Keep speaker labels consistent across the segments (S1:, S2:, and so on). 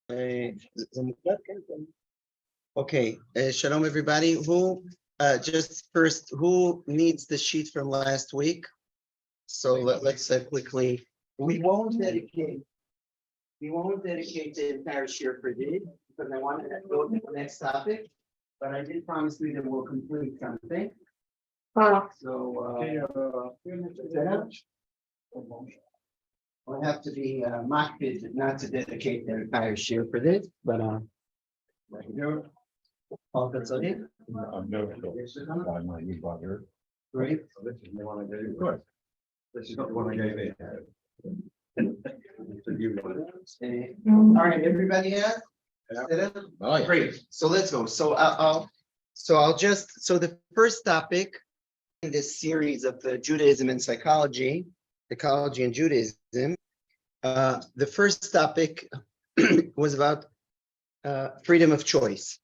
S1: Okay, shalom everybody. Who just first, who needs the sheet from last week? So let's quickly. We won't dedicate the entire share for this because I wanted to go to the next topic, but I did promise you that we'll complete something. So I'll have to be mocked not to dedicate the entire share for this, but all that's okay. Great.
S2: This is not the one I gave me.
S1: All right, everybody has?
S2: Oh, yeah.
S1: Great, so let's go. So the first topic in this series of the Judaism and psychology and Judaism, the first topic was about freedom of choice.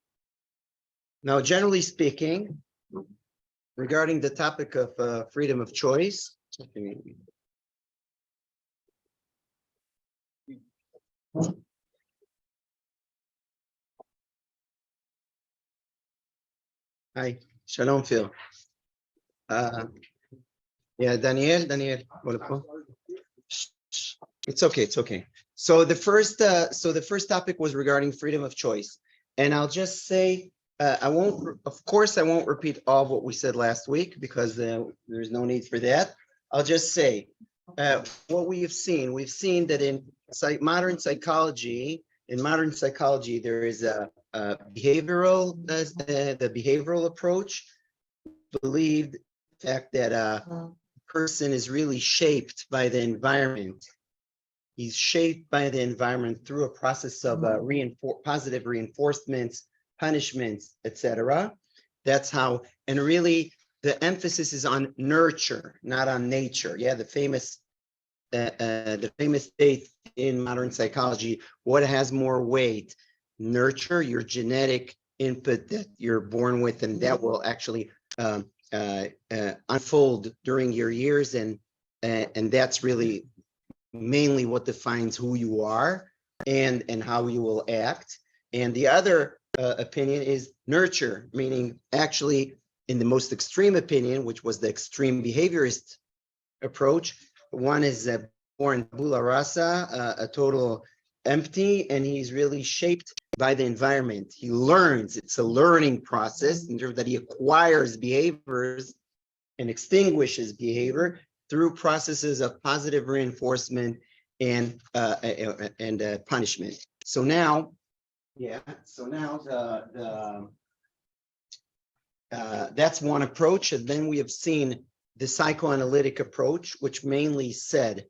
S1: Now, generally speaking, regarding the topic of freedom of choice, hi, shalom, Phil. Yeah, Daniel, it's okay. So the first topic was regarding freedom of choice, and I'll just say I won't repeat all of what we said last week because there's no need for that. I'll just say what we've seen that in modern psychology, there is a behavioral the behavioral approach believed the fact that a person is really shaped by the environment. He's shaped by the environment through a process of positive reinforcements, punishments, etc. That's how, and really the emphasis is on nurture, not on nature. Yeah, the famous state in modern psychology, what has more weight? Nurture, your genetic input that you're born with, and that will actually unfold during your years, and that's really mainly what defines who you are and how you will act. And the other opinion is nurture, meaning actually in the most extreme opinion, which was the extreme behaviorist approach, one is born tabula rasa, a total empty, and he's really shaped by the environment. He learns. It's a learning process in terms that he acquires behaviors and extinguishes behavior through processes of positive reinforcement and punishment. So now that's one approach, and then we have seen the psychoanalytic approach, which mainly said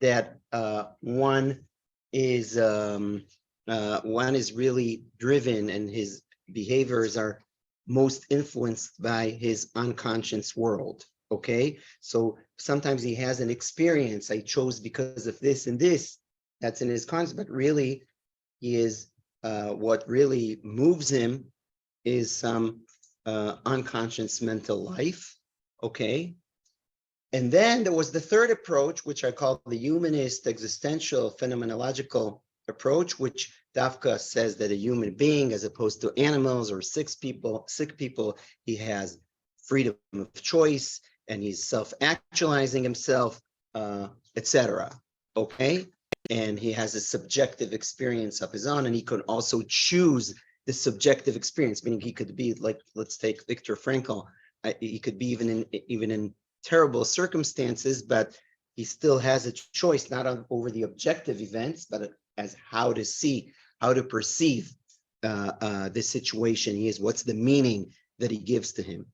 S1: that one is really driven, and his behaviors are most influenced by his unconscious world. Okay, so sometimes he has an experience. I chose because of this and this. That's in his conscious, but really, he is what really moves him is some unconscious mental life. Okay. And then there was the third approach, which I call the humanist existential phenomenological approach, which Dafka says that a human being, as opposed to animals or sick people, he has freedom of choice and he's self-actualizing himself, etc. Okay, and he has a subjective experience of his own, and he could also choose the subjective experience, meaning he could be like, let's take Viktor Frankl. He could be even in terrible circumstances, but he still has a choice, not over the objective events, but as how to perceive the situation he is. What's the meaning that he gives to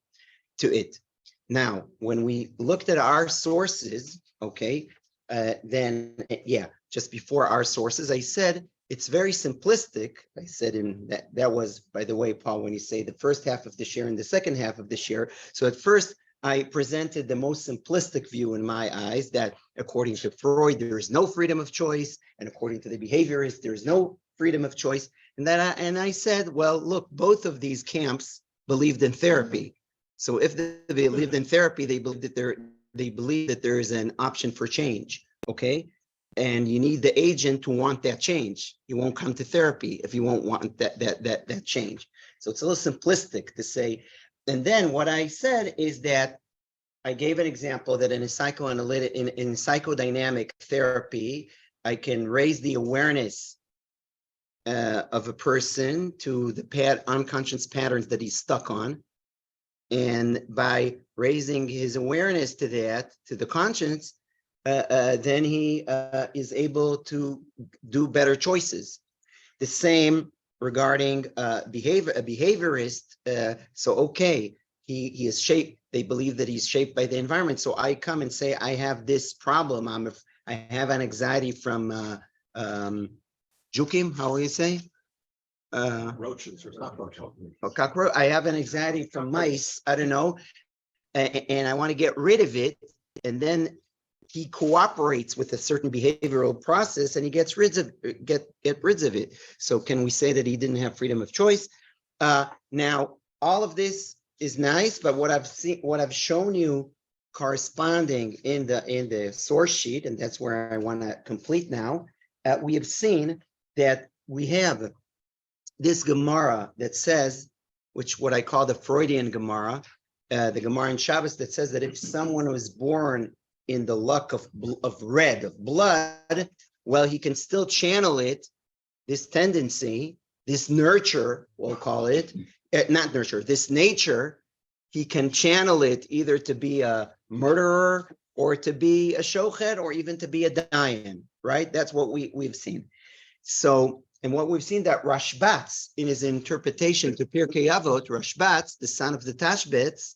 S1: it? Now, when we looked at our sources, okay, then just before our sources, I said it's very simplistic. I said that was, by the way, Paul, when you say the first half of the share and the second half of the share. So at first, I presented the most simplistic view in my eyes, that according to Freud, there is no freedom of choice, and according to the behaviorists, there is no freedom of choice. And I said, well, look, both of these camps believed in therapy. So if they believed in therapy, they believe that there is an option for change. Okay, And you need the agent to want that change. You won't come to therapy if you won't want that change. So it's a little simplistic to say. And then what I said is that I gave an example that in a psychoanalytic, in psychodynamic therapy, I can raise the awareness of a person to the unconscious patterns that he's stuck on. And by raising his awareness to that, to the conscience, then he is able to do better choices. The same regarding a behaviorist. So, okay, he is shaped. They believe that he's shaped by the environment. So I come and say, I have this problem. I have an anxiety from Jukim. How will you say?
S2: Roaches or cockroaches.
S1: Cockroach. I have an anxiety from mice. I don't know, and I want to get rid of it. And then he cooperates with a certain behavioral process, and he gets rid of it. So can we say that he didn't have freedom of choice? Now, all of this is nice, but what I've shown you corresponding in the source sheet, and that's where I want to complete now. We have seen that we have this Gemara that says, which what I call the Freudian Gemara, the Gemara in Shabbos that says that if someone was born in the luck of blood, well, he can still channel it, this tendency, this nurture, we'll call it, not nurture, this nature, he can channel it either to be a murderer or to be a shochet or even to be a dayan, right? That's what we've seen. So, and what we've seen that Rashbatz, in his interpretation to Pirkei Avot, Rashbatz, the son of the Tashbetz,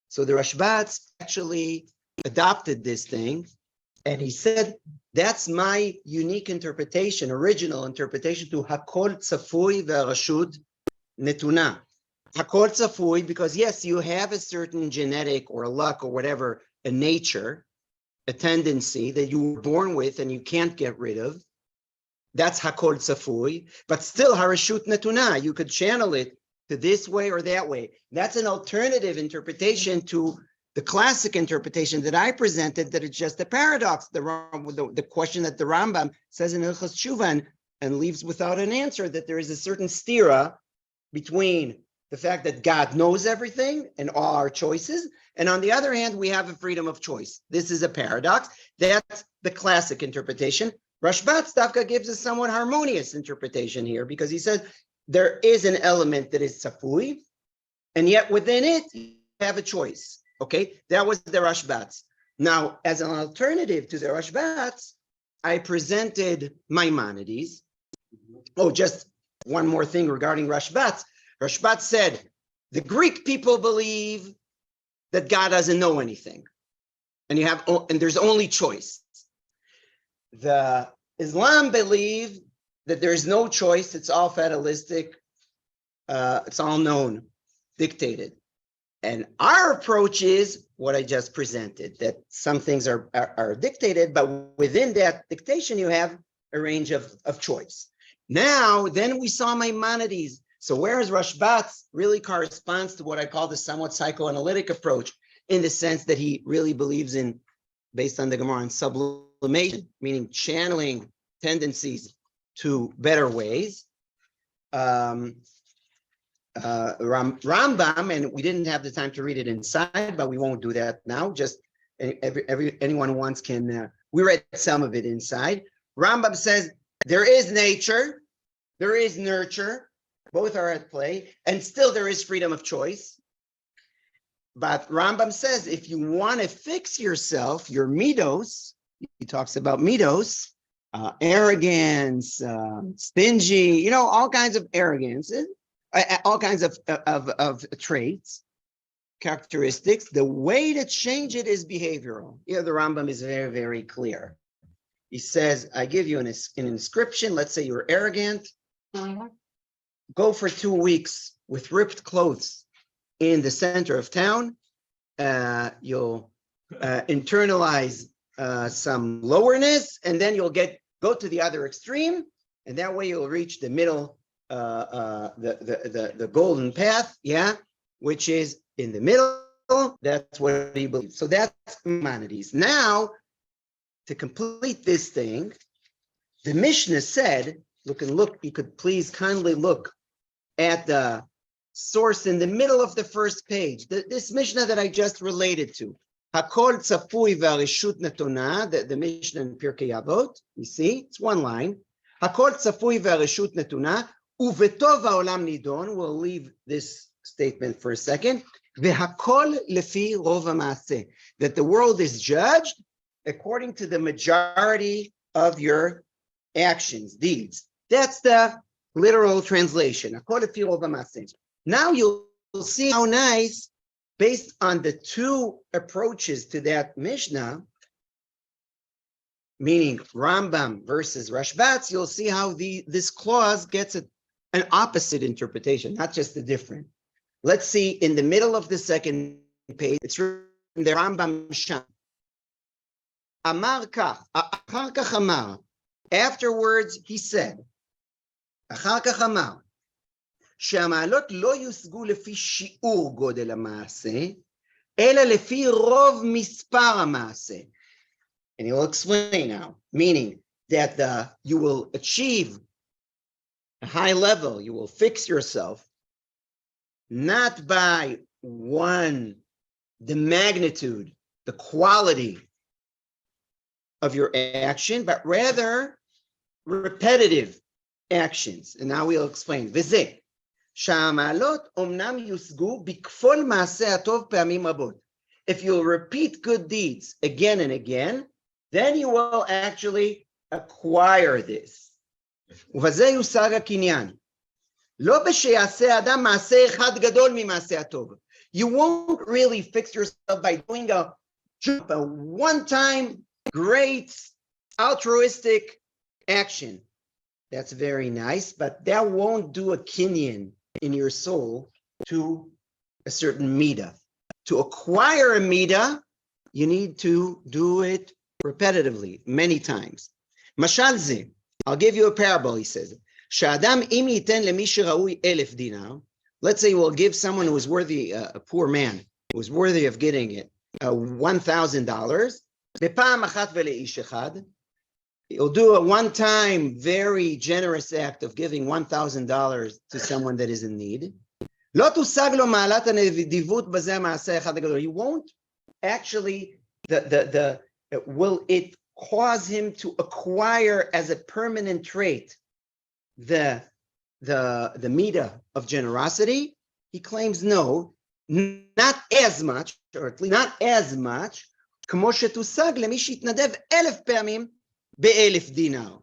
S1: so the Rashbatz actually adopted this thing, and he said, that's my unique interpretation, original interpretation to Hakol Tzafui ve'Rashut Netuna. Hakol Tzafui, because yes, you have a certain genetic or luck or whatever, a nature, a tendency that you were born with and you can't get rid of. That's Hakol Tzafui, but still Harashut Netuna, you could channel it to this way or that way. That's an alternative interpretation to the classic interpretation that I presented, that it's just a paradox, the question that the Rambam says in Hilchos Tshuva and leaves without an answer, that there is a certain stira between the fact that God knows everything and all our choices, and on the other hand, we have a freedom of choice. This is a paradox. That's the classic interpretation. Rashbat Stavka gives a somewhat harmonious interpretation here, because he says there is an element that is tzafui, and yet within it, you have a choice. Okay, that was the Rashbatz. Now, as an alternative to the Rashbatz, I presented Maimonides. Oh, just one more thing regarding Rashbatz. Rashbatz said, the Greek people believe that God doesn't know anything, and there's only choice. The Islam believe that there's no choice, it's all fatalistic, it's all known, dictated. And our approach is what I just presented, that some things are dictated, but within that dictation, you have a range of choice. Now, then we saw Maimonides. So whereas Rashbatz really corresponds to what I call the somewhat psychoanalytic approach, in the sense that he really believes in, based on the Gemara, in sublimation, meaning channeling tendencies to better ways. Rambam, and we didn't have the time to read it inside, but we won't do that now. Just anyone who wants can. We read some of it inside. Rambam says there is nature, there is nurture, both are at play, and still there is freedom of choice. But Rambam says if you want to fix yourself, your midos, he talks about midos, arrogance, stingy, all kinds of arrogance. All kinds of traits, characteristics. The way to change it is behavioral. Here, the Rambam is very, very clear. He says, I give you an inscription. Let's say you're arrogant. Go for 2 weeks with ripped clothes in the center of town. You'll internalize some lowerness, and then you'll go to the other extreme, and that way you'll reach the middle, the golden path, which is in the middle. That's what he believes. So that's Maimonides. Now, to complete this thing, the Mishnah said, look, you could please kindly look at the source in the middle of the first page, this Mishnah that I just related to. Hakol tzafui v'areshut netona, the Mishnah in Pirkei Avot, you see, it's one line. Hakol tzafui v'areshut netona, uvetov ha'olam nidon, we'll leave this statement for a second. V'hakol lefi rov ha'maaseh, that the world is judged according to the majority of your actions, deeds. That's the literal translation. Hakol lefi rov ha'maaseh. Now you'll see how nice, based on the two approaches to that Mishnah, meaning Rambam versus Rashbatz, you'll see how this clause gets an opposite interpretation, not just a different. Let's see, in the middle of the second page, it's written the Rambam Sham. Amar kach, achar kach amar. Afterwards, he said, achar kach amar, שהמעלות לא יושגו לפי שיעור גודל המעשה, אלא לפי רוב מספר המעשה. And he'll explain now, meaning that you will achieve a high level, you will fix yourself, not by the magnitude, the quality of your action, but rather repetitive actions. And now we'll explain. וזה, שהמעלות אומנם יושגו בכפול מעשה הטוב פעמים רבות. If you'll repeat good deeds again and again, then you will actually acquire this. ובזה יושג הקניין. לא בשיעשה אדם מעשה אחד גדול ממעשה הטוב. You won't really fix yourself by doing a one-time great altruistic action. That's very nice, but that won't do a kinyan in your soul to a certain midah. To acquire a midah, you need to do it repetitively, many times. Mashal ze, I'll give you a parable, he says. Sha'adam im yiten lemi sheraui 1,000 dinar. Let's say we'll give someone who is worthy, a poor man, who is worthy of getting it, $1,000. Bepam achat veleish echad. He'll do a one-time, very generous act of giving $1,000 to someone that is in need. לא תושג לו מעלת הנדיבות בזה המעשה אחד הגדול. You won't actually, will it cause him to acquire as a permanent trait the midah of generosity? He claims no, not as much, or at least not as much, כמו שתושג למי שיתנדב 1,000 פעמים ב1,000 דינר,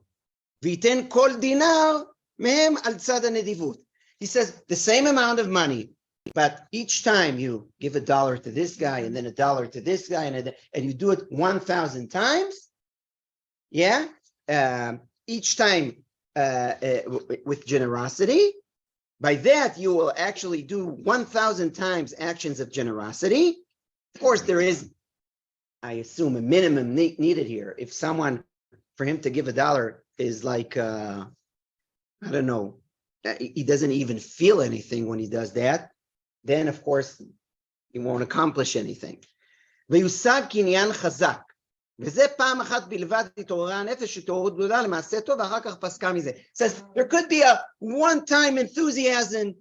S1: וייתן כל דינר מהם על צד הנדיבות. He says the same amount of money, but each time you give $1 to this guy and then $1 to this guy and you do it 1,000 times, yeah, each time with generosity, by that you will actually do 1,000 times actions of generosity. Of course, there is, I assume, a minimum needed here. If someone, for him to give $1 is like, I don't know, he doesn't even feel anything when he does that, then of course he won't accomplish anything. ויושג קניין חזק, וזה פעם אחת בלבד התעוררה הנפש שתעוררות גדולה למעשה טוב, ואחר כך פסקה מזה. Says there could be a one-time enthusiasm,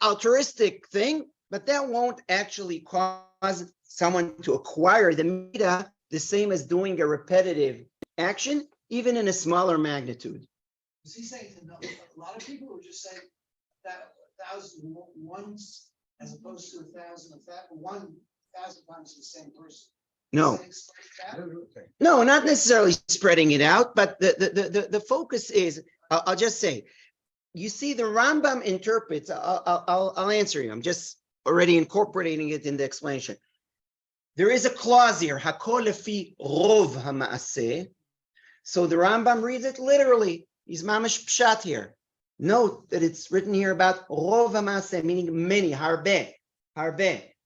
S1: altruistic thing, but that won't actually cause someone to acquire the midah the same as doing a repetitive action, even in a smaller magnitude.
S3: Is he saying a lot of people would just say that 1,000 once as opposed to 1,000 of that 1,000 times the same person?
S1: No. No, not necessarily spreading it out, but the focus is, I'll just say, you see the Rambam interprets, I'll answer you, I'm just already incorporating it in the explanation. There is a clause here, hakol lefi rov ha'maaseh. So the Rambam reads it literally. He's mamash pshat here. Note that it's written here about rov ha'maaseh, meaning many, harbe,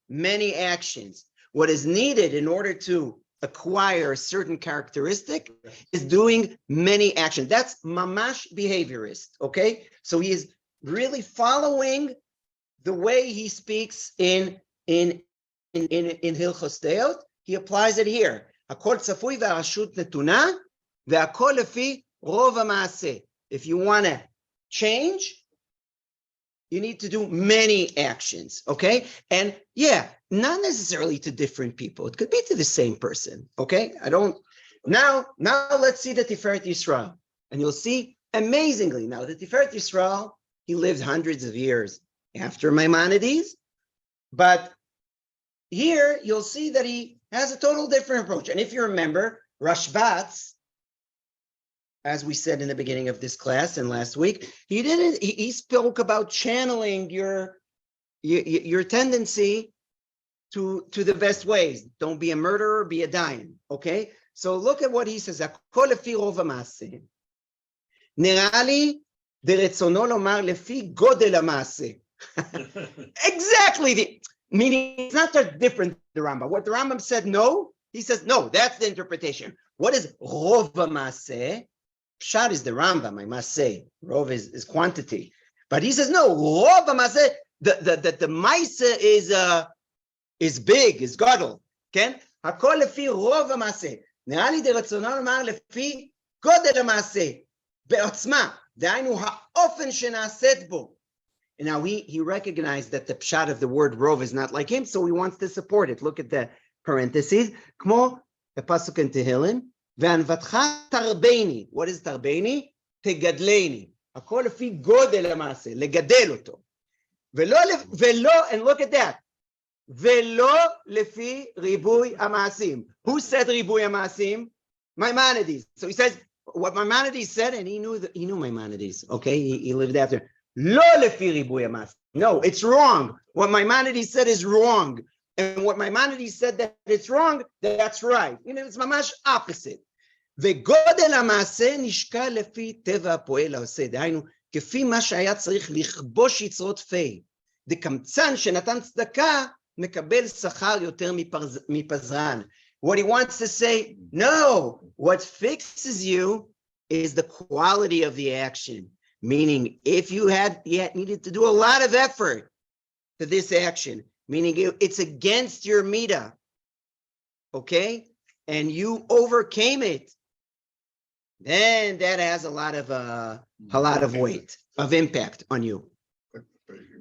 S1: many actions. What is needed in order to acquire a certain characteristic is doing many actions. That's mamash behaviorist, okay? So he is really following the way he speaks in Hilchos Deot. He applies it here. הכל צפוי והרשות נתונה, והכל לפי רוב המעשה. If you want to change, you need to do many actions, okay? And yeah, not necessarily to different people. It could be to the same person, okay? Now let's see the Tiferet Yisrael. And you'll see, amazingly, now the Tiferet Yisrael, he lived hundreds of years after Maimonides, but here you'll see that he has a total different approach. And if you remember, Rashbatz, as we said in the beginning of this class and last week, he spoke about channeling your tendency to the best ways. Don't be a murderer, be a dayan, okay? So look at what he says, הכל לפי רוב המעשה. נראה לי ברצונו לומר לפי גודל המעשה. Exactly, meaning it's not that different the Rambam. What the Rambam said, no, he says, no, that's the interpretation. What is רוב המעשה? Pshat is the Rambam, I must say. Rov is quantity. But he says, no, Rov HaMaseh, the Maaseh is big, is gadol. כן? הכל לפי רוב המעשה. נראה לי דרצונו לומר לפי גודל המעשה. בעוצמה. דהיינו, האופן שנעשית בו. And now he recognized that the pshat of the word rov is not like him, so he wants to support it. Look at the parentheses. כמו הפסוק in Tehillim, וענוותך תרבני. What is תרבני? תגדלני. הכל לפי גודל המעשה, לגדל אותו. ולא, and look at that, ולא לפי ריבוי המעשים. Who said ריבוי המעשים? Maimonides. So he says, what Maimonides said, and he knew Maimonides, okay? He lived after. לא לפי ריבוי המעשים. No, it's wrong. What Maimonides said is wrong. And what Maimonides said that it's wrong, that's right. You know, it's ממש opposite. וגודל המעשה נשקל לפי טבע הפועל העושה. דהיינו, כפי מה שהיה צריך לכבוש יצרות פי. דקמצן שנתן צדקה, מקבל שכר יותר מפזרן. What he wants to say, no, what fixes you is the quality of the action. Meaning, if you had needed to do a lot of effort to this action, meaning it's against your midah, okay? And you overcame it, then that has a lot of weight, of impact on you.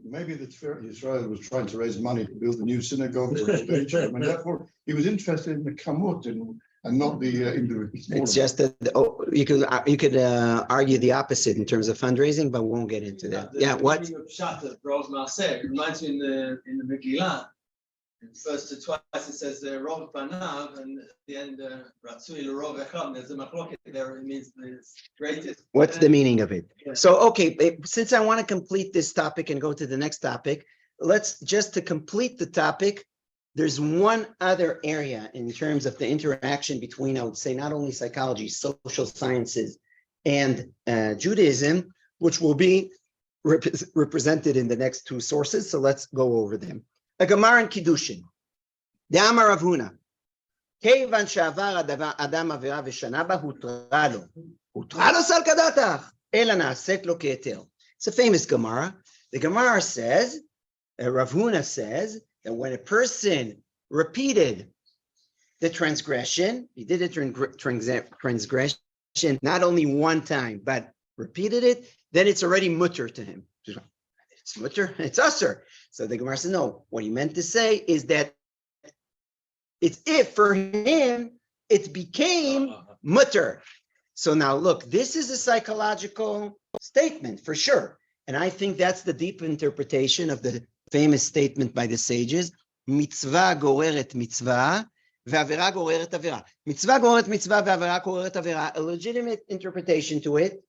S2: Maybe the Tiferet Yisrael was trying to raise money to build a new synagogue for stage, and therefore he was interested in the kamut and not the individual.
S1: It's just that you could argue the opposite in terms of fundraising, but we won't get into that. Yeah, what?
S4: The pshat of Rov Maaseh reminds me in the Megillah. First to twice it says Rov Panav, and at the end Ratzui L'Rov Echad. There's a machloket there. It means the greatest.
S1: What's the meaning of it?
S4: Yeah.
S1: So, okay, since I want to complete this topic and go to the next topic, let's just to complete the topic. There's one other area in terms of the interaction between, I would say, not only psychology, social sciences, and Judaism, which will be represented in the next two sources. So let's go over them. A Gemara in Kiddushin. De'amar Rav Huna. Kevan she'avar adam avera v'shana ba hutra lo. Hutra lo sal kadatach. Ela na'aset lo ke'eter. It's a famous Gemara. The Gemara says, Rav Huna says, that when a person repeated the transgression, he did a transgression not only one time, but repeated it, then it's already mutter to him. It's mutter, it's usher. So the Gemara says, no, what he meant to say is that it's if for him, it became mutter. So now look, this is a psychological statement for sure. And I think that's the deep interpretation of the famous statement by the sages, mitzvah goreret mitzvah, ve'avera goreret avera. Mitzvah goreret mitzvah, ve'avera goreret avera. A legitimate interpretation to it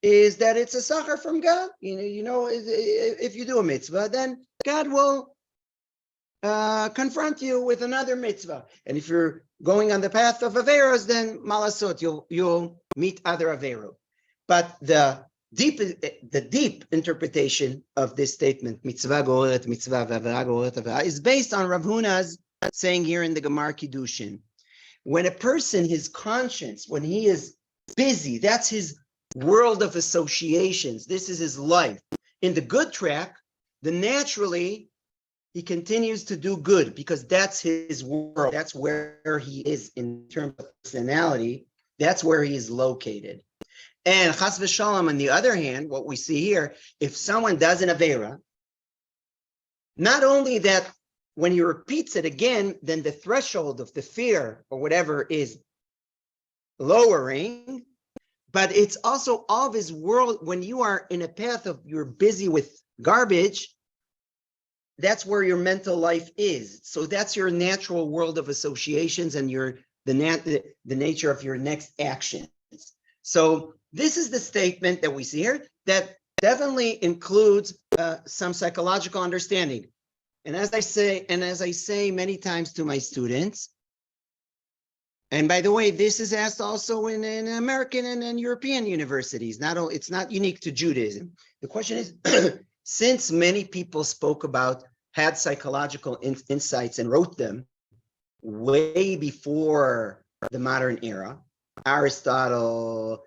S1: is that it's a sachar from God. You know, if you do a mitzvah, then God will confront you with another mitzvah. And if you're going on the path of averos, then malasot, you'll meet other averos. But the deep interpretation of this statement, mitzvah goreret mitzvah, ve'avera goreret avera, is based on Rav Huna's saying here in the Gemara Kiddushin. When a person, his conscience, when he is busy, that's his world of associations. This is his life. In the good track, then naturally he continues to do good because that's his world. That's where he is in terms of personality. That's where he is located. And chas v'shalom, on the other hand, what we see here, if someone does an avera, not only that when he repeats it again, then the threshold of the fear or whatever is lowering, but it's also all of his world. When you are in a path of you're busy with garbage, that's where your mental life is. So that's your natural world of associations and the nature of your next actions. So this is the statement that we see here that definitely includes some psychological understanding. And as I say many times to my students, and by the way, this is asked also in American and European universities. It's not unique to Judaism. The question is, since many people had psychological insights and wrote them way before the modern era, Aristotle,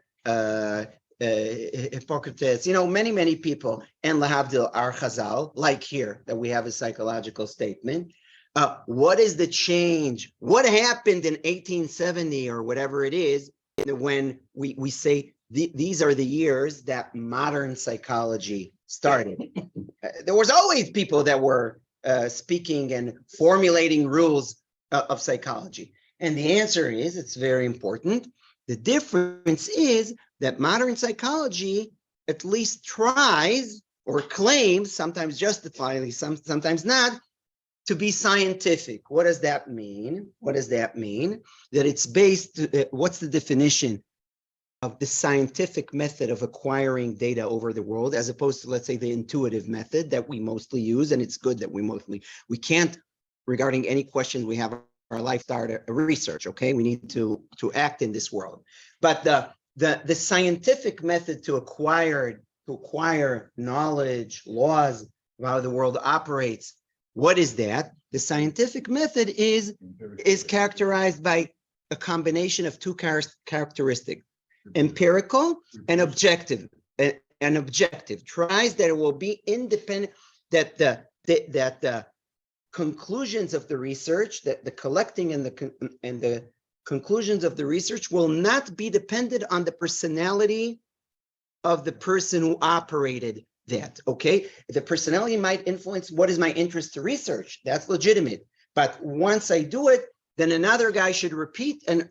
S1: Hippocrates, many people, and lahavdil our Chazal, like here, that we have a psychological statement. What is the change? What happened in 1870 or whatever it is when we say these are the years that modern psychology started? There was always people that were speaking and formulating rules of psychology. And the answer is, it's very important. The difference is that modern psychology at least tries or claims, sometimes justifiably, sometimes not, to be scientific. What does that mean? That it's based, what's the definition of the scientific method of acquiring data over the world, as opposed to, let's say, the intuitive method that we mostly use, and it's good that we can't, regarding any questions we have our life start a research, okay? We need to act in this world. But the scientific method to acquire knowledge, laws of how the world operates, what is that? The scientific method is characterized by a combination of two characteristics, empirical and objective. An objective tries that it will be independent, that the conclusions of the research, that the collecting and the conclusions of the research will not be dependent on the personality of the person who operated that, okay? The personality might influence what is my interest to research. That's legitimate. But once I do it, then another guy should repeat and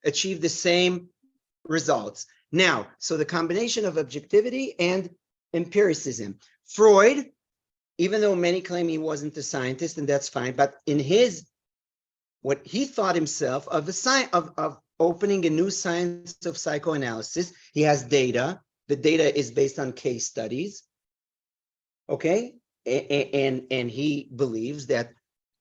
S1: achieve the same results. Now, so the combination of objectivity and empiricism. Freud, even though many claim he wasn't a scientist, and that's fine, but in what he thought himself of of opening a new science of psychoanalysis, he has data. The data is based on case studies, okay? And he believes that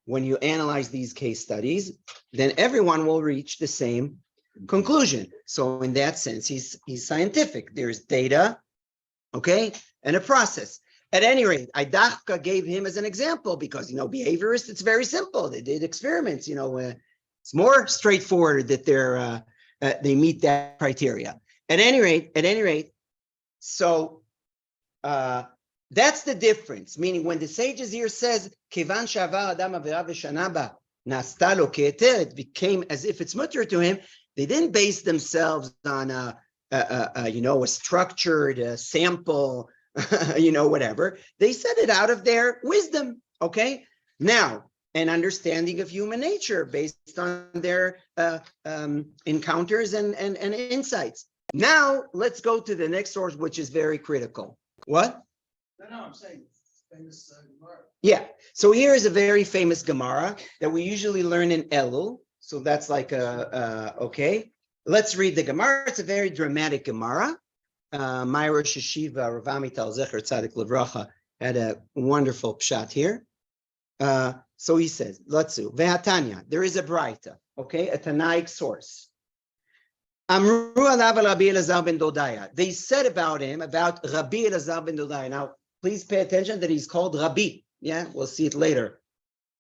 S1: when you analyze these case studies, then everyone will reach the same conclusion. So in that sense, he's scientific. There's data, okay, and a process. At any rate, Aidachka gave him as an example because, behaviorists, it's very simple. They did experiments, it's more straightforward that they meet that criteria. At any rate, so that's the difference. Meaning, when the sages here says, "Kevan shavar adam avera v'shanaba nasta lo ke'eter," it became as if it's mutter to him. They didn't base themselves on a structured sample, whatever. They said it out of their wisdom. Okay. Now, an understanding of human nature based on their encounters and insights. Now, let's go to the next source, which is very critical. What?
S3: No, I'm saying famous Gemara.
S1: Yeah. So here is a very famous Gemara that we usually learn in Elul. So that's like okay. Let's read the Gemara. It's a very dramatic Gemara. My Rosh Yeshiva, Rav Amital Zecher Tzadik Livracha, had a wonderful pshat here. So he says, let's do Ve'atanya. There is a Braita, okay, a Tannaic source. Amru alav Rabbi Elazar ben Dodaya. They said about him, about Rabbi Elazar ben Dodaya. Now, please pay attention that he's called Rabbi. Yeah, we'll see it later.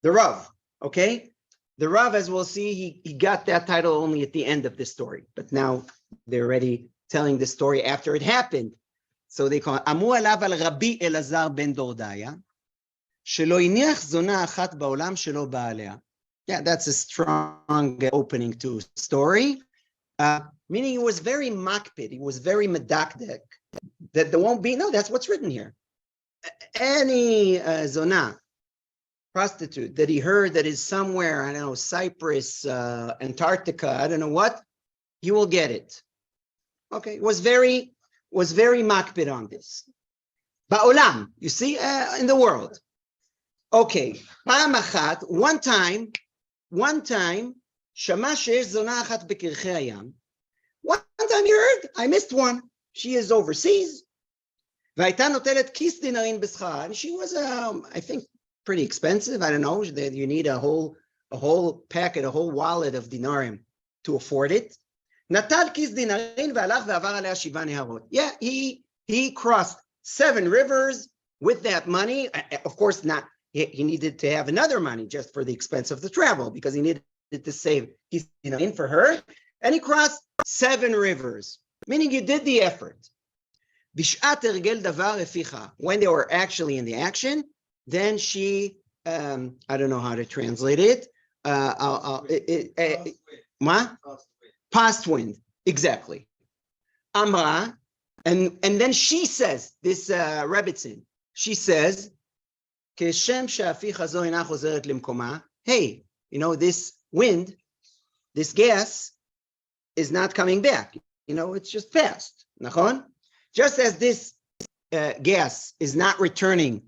S1: The Rav, okay? The Rav, as we'll see, he got that title only at the end of the story. But now they're already telling the story after it happened. So they call it Amru alav al Rabbi Elazar ben Dodaya. שלא הניח זונה אחת בעולם שלא בא עליה. Yeah, that's a strong opening to story. Meaning he was very makpid, he was very medakdek, that there won't be, no, that's what's written here. Any zona, prostitute, that he heard that is somewhere, I don't know, Cyprus, Antarctica, I don't know what, he will get it. Okay, was very makpid on this. Ba'olam, you see, in the world. Okay, פעם אחת, one time, שמע שיש זונה אחת בקרחי הים. One time you heard, I missed one. She is overseas. והייתה נוטלת כיס דינרים בשכרה. And she was, I think, pretty expensive. I don't know, you need a whole packet, a whole wallet of dinarim to afford it. נטל כיס דינרים והלך ועבר עליה 7 נהרות. Yeah, he crossed 7 rivers with that money. Of course, not. He needed to have another money just for the expense of the travel because he needed to save his in for her. And he crossed 7 rivers, meaning he did the effort. בשעת הרגל דבר הפיכה. When they were actually in the action, then she, I don't know how to translate it. Past wind, exactly. Amra, and then she says, this Rebbitzin, she says, כשם שהפיכה זו אינה חוזרת למקומה, hey, you know, this wind, this gas is not coming back. You know, it's just passed. נכון? Just as this gas is not returning,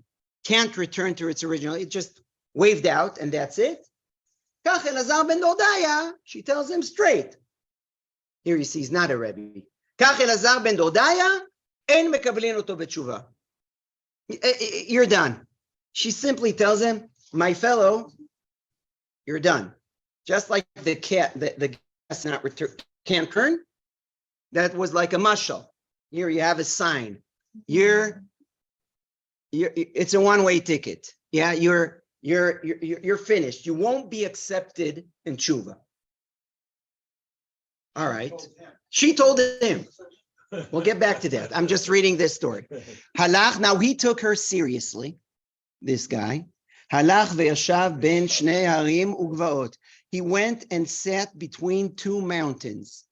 S1: can't return to its original, it just waved out and that's it. כך אלעזר בן דורדיה, she tells him straight. Here you see, he's not a Rebbe. כך אלעזר בן דורדיה, אין מקבלין אותו בתשובה. You're done. She simply tells him, my fellow, you're done. Just like the gas not return, can't turn, that was like a mashal. Here you have a sign. It's a one-way ticket. Yeah, you're finished. You won't be accepted in tshuva. All right. She told him. We'll get back to that. I'm just reading this story. Halach, now he took her seriously, this guy. Halach ve'yashav ben shnei harim ugvaot. He went and sat between 2 mountains.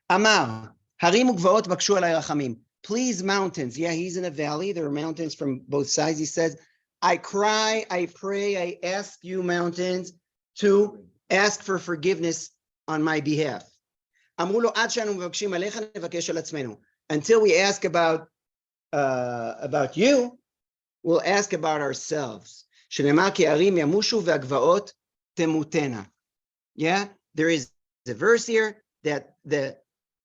S1: Amar, harim ugvaot bakshu alay rachamim. Please, mountains. Yeah, he's in a valley. There are mountains from both sides. He says, I cry, I pray, I ask you, mountains, to ask for forgiveness on my behalf. Amru lo ad she'anu mevakshim alecha nevakesh al atzmenu. Until we ask about you, we'll ask about ourselves. שנאמר כי הערים ימושו והגבעות תמותנה. Yeah, there is a verse here that the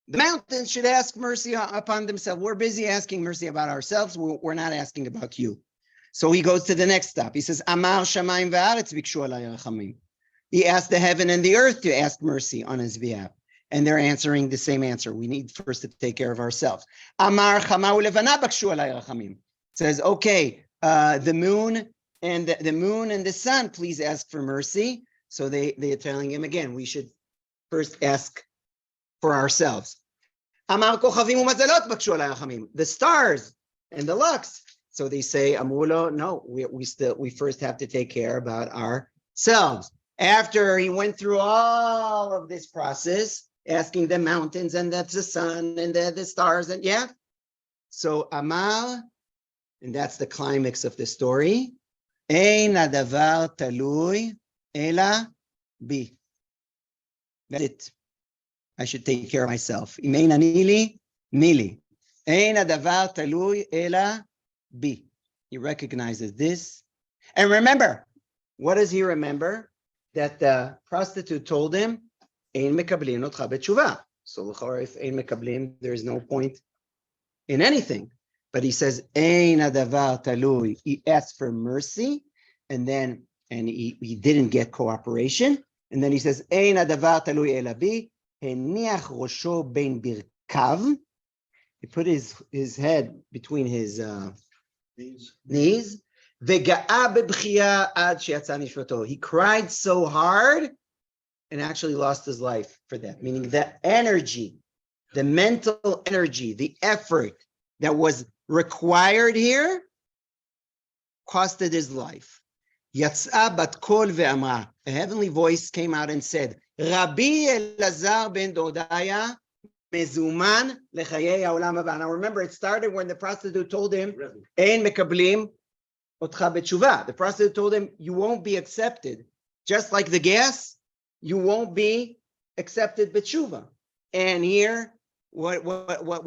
S1: mountains should ask mercy upon themselves. We're busy asking mercy about ourselves. We're not asking about you. So he goes to the next stop. He says, Amar shamayim va'aretz bikshu alay rachamim. He asked the heaven and the earth to ask mercy on his behalf. And they're answering the same answer. We need first to take care of ourselves. Amar chama ulevana bakshu alay rachamim. Says, okay, the moon and the sun, please ask for mercy. So they're telling him again, we should first ask for ourselves. Amar kochavim u'mazalot bakshu alay rachamim. The stars and the lucks. So they say, Amulo, no, we first have to take care about ourselves. After he went through all of this process, asking the mountains and that's the sun and the stars and yeah. So Amar, and that's the climax of the story. Ein hadavar talui ela bi. That's it. I should take care of myself. Im ein ani li, nili. Ein hadavar talui ela bi. He recognizes this. And remember, what does he remember? That the prostitute told him, Ein mekablin otcha b'tshuva. So if ein mekablin, there's no point in anything. But he says, Ein hadavar talui. He asked for mercy, and he didn't get cooperation. And then he says, Ein hadavar talui ela bi, heniach rosho bein birkav. He put his head between his knees. He cried so hard and actually lost his life for that. Meaning the energy, the mental energy, the effort that was required here costed his life. Yatz'a bat kol ve'amra. A heavenly voice came out and said, Rabbi Elazar ben Dodaya mezuman lechayei haolam haba. Now remember, it started when the prostitute told him, Ein mekablim otcha b'tshuva. The prostitute told him, you won't be accepted. Just like the gas, you won't be accepted b'tshuva. And here, what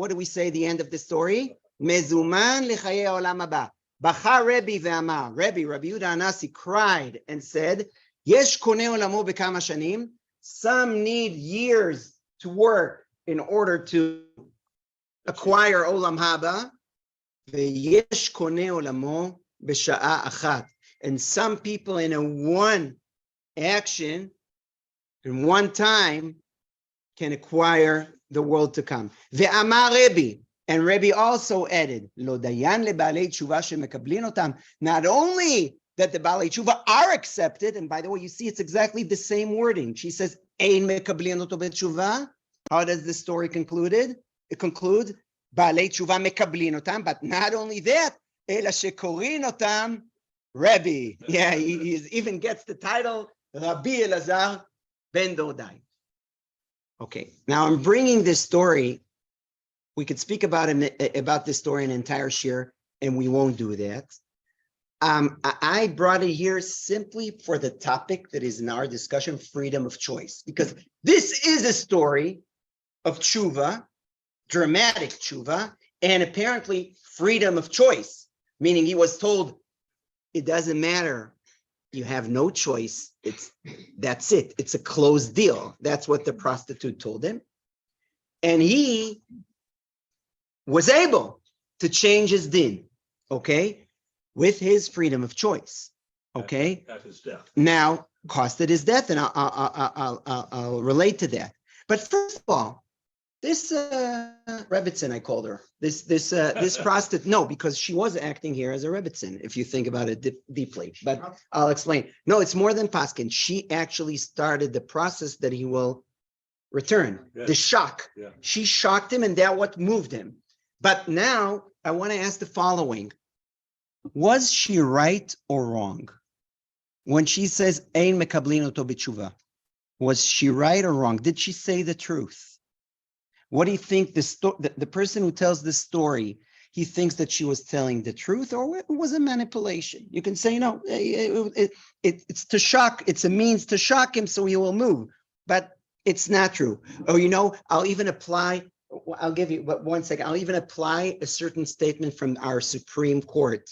S1: do we say at the end of the story? Mezuman lechayei haolam haba. Bacha Rabbi ve'amar. Rabbi Yehuda Anasi cried and said, Yesh konei olamo bekama shanim. Some need years to work in order to acquire olam haba. Ve'yesh konei olamo b'sha'a achat. And some people in a one action, in one time, can acquire the world to come. Ve'amar Rabbi. And Rabbi also added, Lo dayan lebalei tshuva shemekablin otam. Not only that the balei tshuva are accepted, and by the way, you see it's exactly the same wording. She says, Ein mekablin oto b'tshuva. How does the story concluded? It concludes, balei tshuva mekablin otam. But not only that, ela shekorin otam Rabbi. Yeah, he even gets the title Rabbi Elazar ben Dodai. Okay, now I'm bringing this story. We could speak about this story an entire share, and we won't do that. I brought it here simply for the topic that is in our discussion, freedom of choice, because this is a story of tshuva, dramatic tshuva, and apparently freedom of choice, meaning he was told, it doesn't matter, you have no choice, that's it, it's a closed deal. That's what the prostitute told him. And he was able to change his din, okay, with his freedom of choice, okay.
S5: At his death.
S1: Now, costed his death, and I'll relate to that. But first of all, this Rebbitzin, I called her. This prostitute. No, because she was acting here as a Rebbitzin, if you think about it deeply. But I'll explain. No, it's more than Paskin. She actually started the process that he will return.
S5: Yes.
S1: The shock.
S5: Yeah.
S1: She shocked him, and that what moved him. But now I want to ask the following. Was she right or wrong? When she says, Ein mekablin oto b'tshuva, was she right or wrong? Did she say the truth? What do you think the person who tells this story, he thinks that she was telling the truth, or it was a manipulation? You can say, no, it's to shock, it's a means to shock him so he will move, but it's not true. Oh, I'll even apply, I'll give you, but 1 second, I'll even apply a certain statement from our Supreme Court.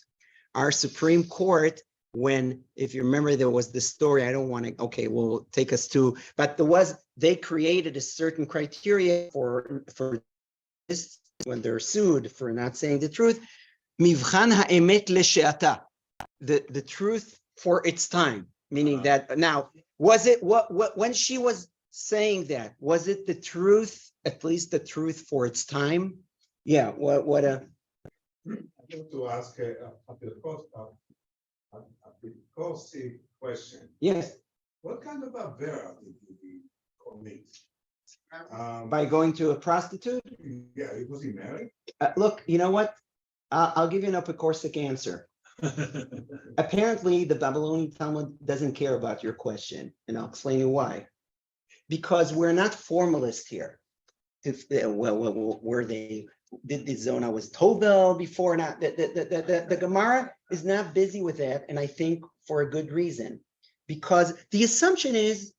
S1: Our Supreme Court, when, if you remember, there was this story, I don't want to, okay, will take us to, but they created a certain criteria for this, when they're sued for not saying the truth, Mivchan ha'emet leshe'ata, the truth for its time, meaning that, now, was it, when she was saying that, was it the truth, at least the truth for its time? Yeah,
S6: I want to ask a precursive question.
S1: Yes.
S6: What kind of a vera did he commit?
S1: By going to a prostitute?
S6: Yeah, was he married?
S1: Look, you know what? I'll give you an Apikorsik answer. Apparently, the Babylonian Talmud doesn't care about your question, and I'll explain you why. Because we're not formalists here. Were they? Did the Zona was Tobel before? Not the Gemara is not busy with that, and I think for a good reason, because the assumption is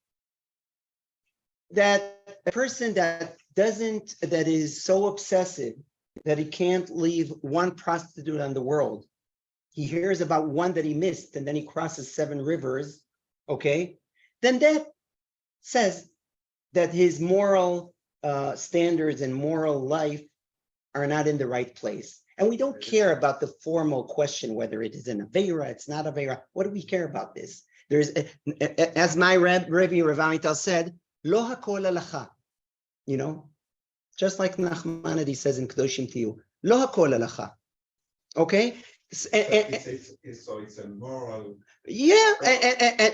S1: that a person that is so obsessive that he can't leave one prostitute on the world, he hears about one that he missed, and then he crosses 7 rivers, okay, then that says that his moral standards and moral life are not in the right place. And we don't care about the formal question, whether it is an Aveira, it's not Aveira. What do we care about this? There's, as my Rabbi Amital said, Lo hakol halacha. Just like Nachmanides says in Kedoshim to you, Lo hakol halacha. Okay?
S6: So it's a moral.
S1: Yeah,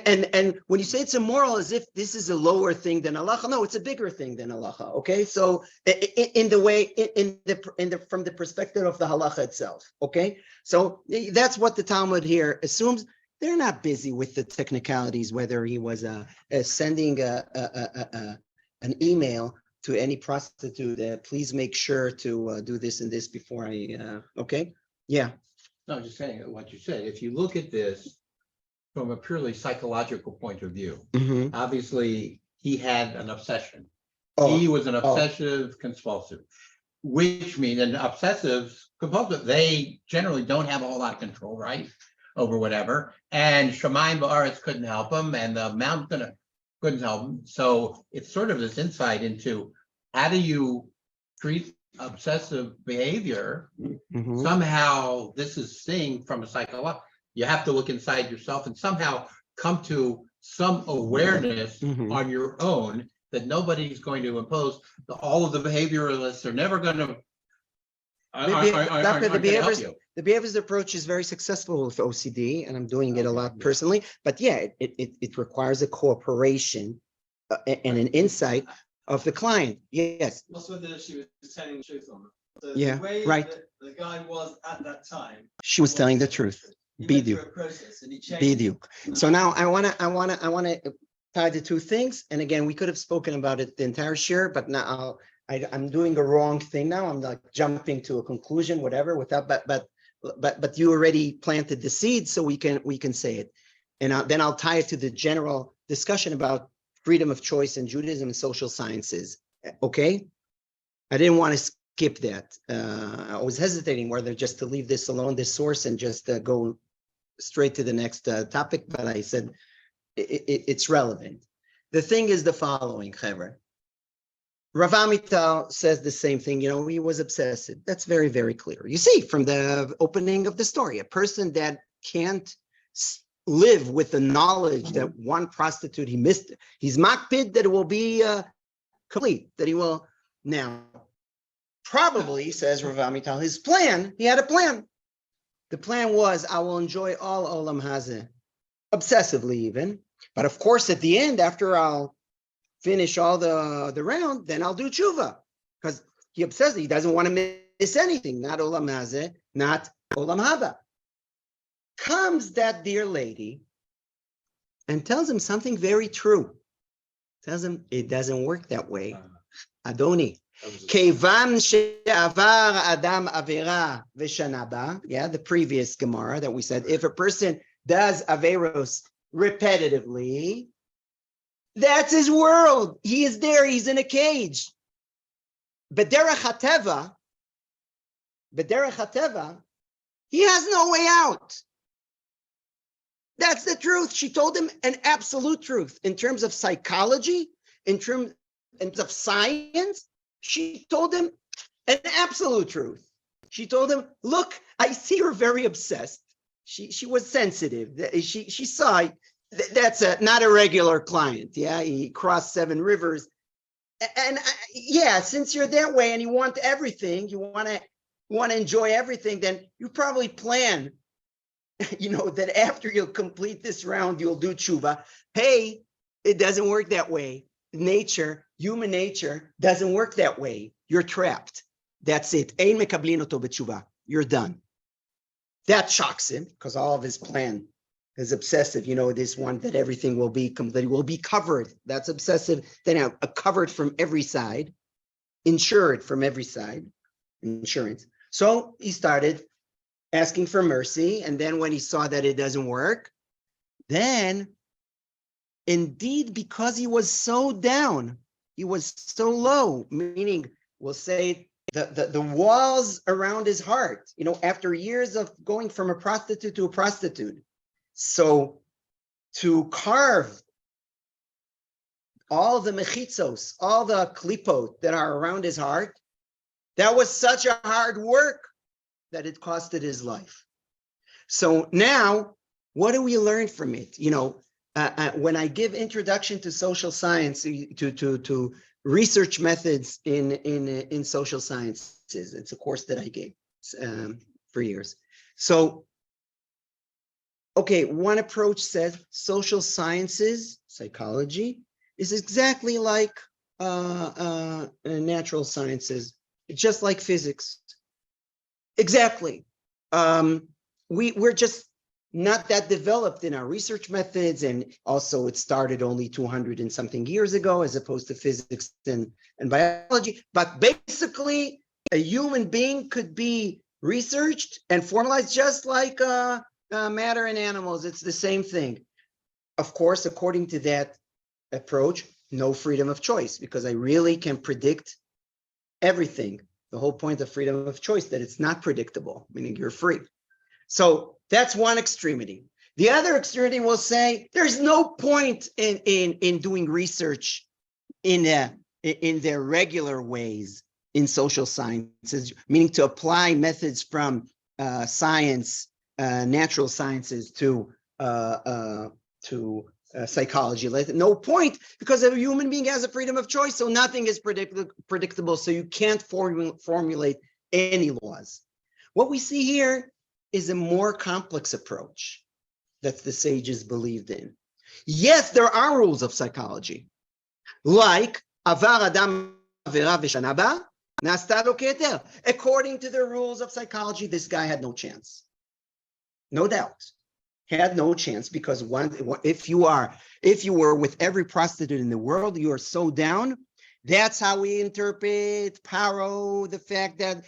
S1: and when you say it's immoral, as if this is a lower thing than halacha, no, it's a bigger thing than halacha. Okay, so in the way from the perspective of the halacha itself. Okay, so that's what the Talmud here assumes. They're not busy with the technicalities, whether he was sending an email to any prostitute. Please make sure to do this and this before I. Okay, yeah.
S5: No, just saying what you said. If you look at this from a purely psychological point of view,
S1: Mhm.
S5: obviously he had an obsession.
S1: Oh,
S5: He was an obsessive compulsive, which means an obsessive compulsive, they generally don't have a whole lot of control, right? Over whatever. And Shemaim Ba'aretz couldn't help him, and the mountain couldn't help him. So it's sort of this insight into how do you treat obsessive behavior.
S1: Mhm.
S5: Somehow this is seeing from a psychological, you have to look inside yourself and somehow come to some awareness
S1: Mhm.
S5: on your own that nobody's going to impose. All of the behavioralists are never going to help you.
S1: The behaviorist approach is very successful with OCD, and I'm doing it a lot personally. But yeah, it requires a cooperation and an insight of the client. Yes.
S4: Also whether she was telling the truth or not. So
S1: Yeah,
S4: the way
S1: right.
S4: that the guy was at that time.
S1: She was telling the truth.
S4: He went through
S1: Biduk.
S4: a process and he changed.
S1: Biduk. So now I wanna tie the two things. And again, we could have spoken about it the entire share, but now I'm doing a wrong thing now. I'm like jumping to a conclusion, whatever, without but you already planted the seed, so we can say it. And then I'll tie it to the general discussion about freedom of choice in Judaism and social sciences. Okay? I didn't want to skip that. I was hesitating whether just to leave this alone, this source, and just go straight to the next topic, but I said it's relevant. The thing is the following, Chevra. Rav Amital says the same thing, he was obsessive. That's very, very clear. You see from the opening of the story, a person that can't live with the knowledge that one prostitute he missed, he's makpid that it will be complete, that he will now. Probably, says Rav Amital, he had a plan. The plan was, I will enjoy all Olam Hazeh, obsessively even. But of course, at the end, after I'll finish all the round, then I'll do tshuva. Because he obsessed, he doesn't want to miss anything, not Olam Hazeh, not Olam Haba. Comes that dear lady and tells him something very true. Tells him it doesn't work that way. Adoni. Kevan she'avar adam avera v'shanaba. Yeah, the previous Gemara that we said, if a person does averos repetitively, that's his world. He is there. He's in a cage. B'derech hateva, he has no way out. That's the truth. She told him an absolute truth. In terms of psychology, in terms of science, she told him an absolute truth. She told him, look, I see you're very obsessed. She was sensitive. She saw that's not a regular client. Yeah, he crossed 7 rivers. And yeah, since you're that way and you want everything, you want to enjoy everything, then you probably plan that after you'll complete this round, you'll do tshuva. Hey, it doesn't work that way. Human nature doesn't work that way. You're trapped. That's it. Ein mekablin oto b'tshuva. You're done. That shocks him because all of his plan is obsessive. This one that everything will be covered. That's obsessive. Then covered from every side, insured from every side, insurance. So he started asking for mercy. And then when he saw that it doesn't work, then indeed, because he was so down, he was so low, meaning we'll say the walls around his heart, after years of going from a prostitute to a prostitute. So to carve all the mechitzos, all the klipot that are around his heart, that was such a hard work that it costed his life. So now, what do we learn from it? When I give introduction to social science, to research methods in social sciences, it's a course that I gave for years. So Okay, one approach says social sciences, psychology, is exactly like natural sciences, just like physics. Exactly. We're just not that developed in our research methods, and also it started only 200 and something years ago, as opposed to physics and biology. But basically, a human being could be researched and formalized just like matter and animals. It's the same thing. Of course, according to that approach, no freedom of choice, because I really can predict everything. The whole point of freedom of choice, that it's not predictable, meaning you're free. So that's one extremity. The other extremity will say there's no point in doing research in their regular ways in social sciences, meaning to apply methods from science, natural sciences to psychology. No point, because a human being has a freedom of choice, so nothing is predictable, so you can't formulate any laws. What we see here is a more complex approach that the sages believed in. Yes, there are rules of psychology, like Avar Adam Avera V'Shana Ba, Na'asta Lo Ke'eter. According to the rules of psychology, this guy had no chance. No doubt. Had no chance, because if you were with every prostitute in the world, you are so down. That's how we interpret Paro, the fact that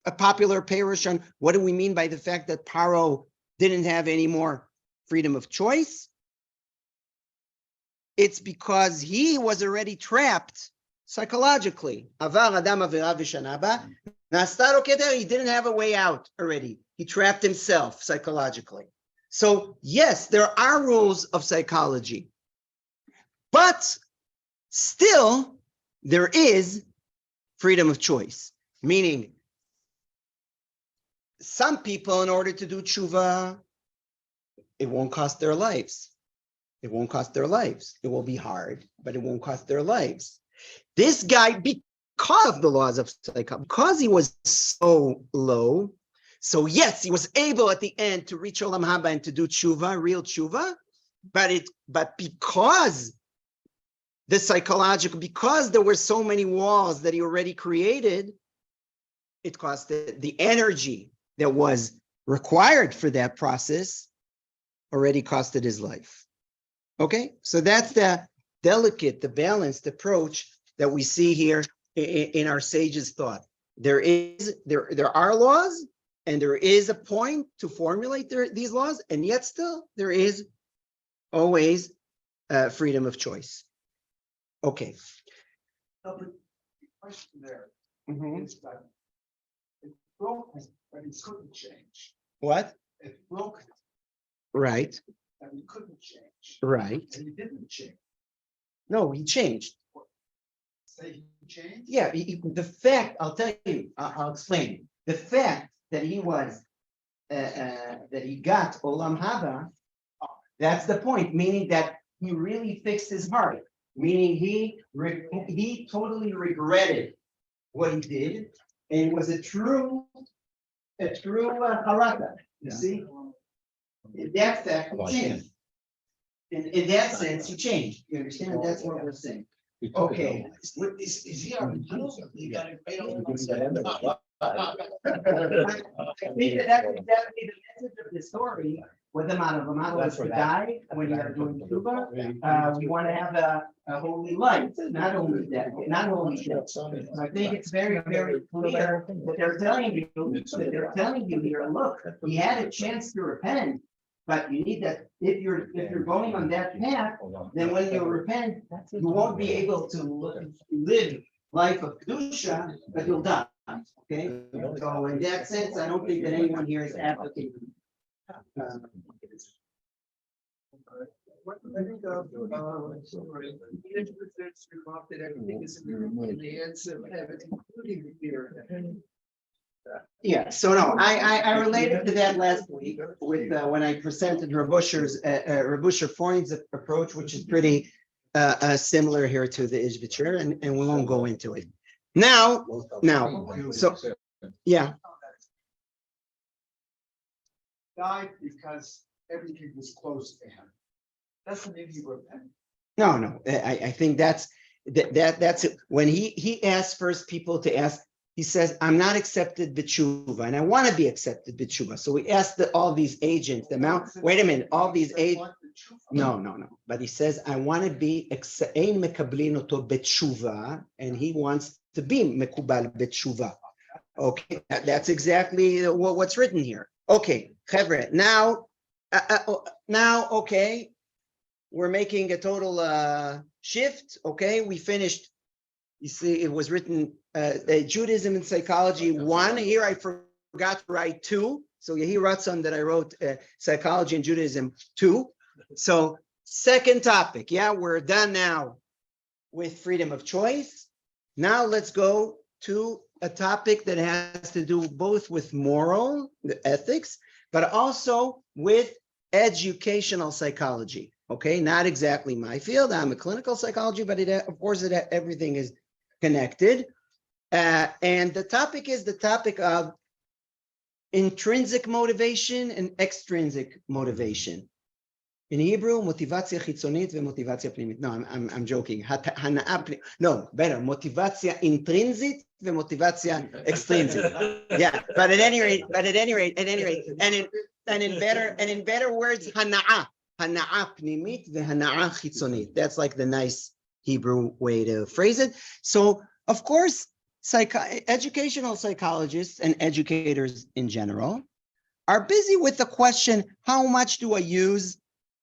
S1: a popular parish on what do we mean by the fact that Paro didn't have any more freedom of choice? It's because he was already trapped psychologically. Avar Adam Avera V'Shana Ba, Na'asta Lo Ke'eter. He didn't have a way out already. He trapped himself psychologically. So yes, there are rules of psychology, but still there is freedom of choice, meaning some people, in order to do tshuva, it won't cost their lives. It won't cost their lives. It will be hard, but it won't cost their lives. This guy, because of the laws of psychology, because he was so low, so yes, he was able at the end to reach Olam Haba and to do tshuva, real tshuva, but because the psychological, because there were so many walls that he already created, it costed the energy that was required for that process, already costed his life. Okay, so that's the delicate, the balanced approach that we see here in our sages' thought. There are laws, and there is a point to formulate these laws, and yet still there is always freedom of choice. Okay.
S3: No, but the question there is that it's broken, but it couldn't change.
S1: What?
S3: It's broken,
S1: Right.
S3: and it couldn't change.
S1: Right.
S3: And it didn't change.
S1: No, he changed.
S3: Say he changed?
S1: Yeah, the fact, I'll tell you, I'll explain. The fact that he was, that he got Olam Haba, that's the point, meaning that he really fixed his heart, meaning he totally regretted what he did, and it was a true haraka, you see? In that fact, he changed. In that sense, he changed, you understand? That's what we're saying. Okay.
S3: Is he our You got it right on.
S1: I think that's exactly the message of the story. With the model is to die when you are doing tshuva. We want to have a holy life, not only that, not only that. So I think it's very, very clear that they're telling you here, look, he had a chance to repent, but you need that. If you're going on that path, then when you repent, you won't be able to live life of kedusha, but you'll die. Okay, so in that sense, I don't think that anyone here is advocating.
S3: What I think of, sorry, the introverts remarked that everything is in the hands of heaven, including the fear.
S1: Yeah, so no, I related to that last week with when I presented Rav Usher Freund's approach, which is pretty similar here to the Ishvitcher, and we won't go into it. Now, so yeah.
S3: Died because
S6: everything was close to him. Doesn't mean he repented.
S1: No. I think that's it. When he asked first people to ask, he says, I'm not accepted b'tshuva, and I want to be accepted b'tshuva. So we asked all these agents, the amount, wait a minute, all these agents. No. But he says, I want to be ein mekablin oto b'tshuva, and he wants to be mekubal b'tshuva. Okay, that's exactly what's written here. Okay, Chevre, now, okay, we're making a total shift. Okay, we finished. You see, it was written Judaism and Psychology 1. Here I forgot to write 2. So Yehi Ratzon that I wrote Psychology and Judaism 2. So second topic. Yeah, we're done now with freedom of choice. Now let's go to a topic that has to do both with moral ethics, but also with educational psychology. Okay, not exactly my field. I'm a clinical psychology, but of course, everything is connected. And the topic is the topic of intrinsic motivation and extrinsic motivation. In Hebrew, motivacja chitzonit וmotivacja pnimit. No, I'm joking. No, better. Motivacja intrinsik וmotivacja extrinsic. Yeah, but at any rate, and in better words, hana'a pnimit v'hana'a chitzonit. That's like the nice Hebrew way to phrase it. So, of course, educational psychologists and educators in general are busy with the question: how much do I use?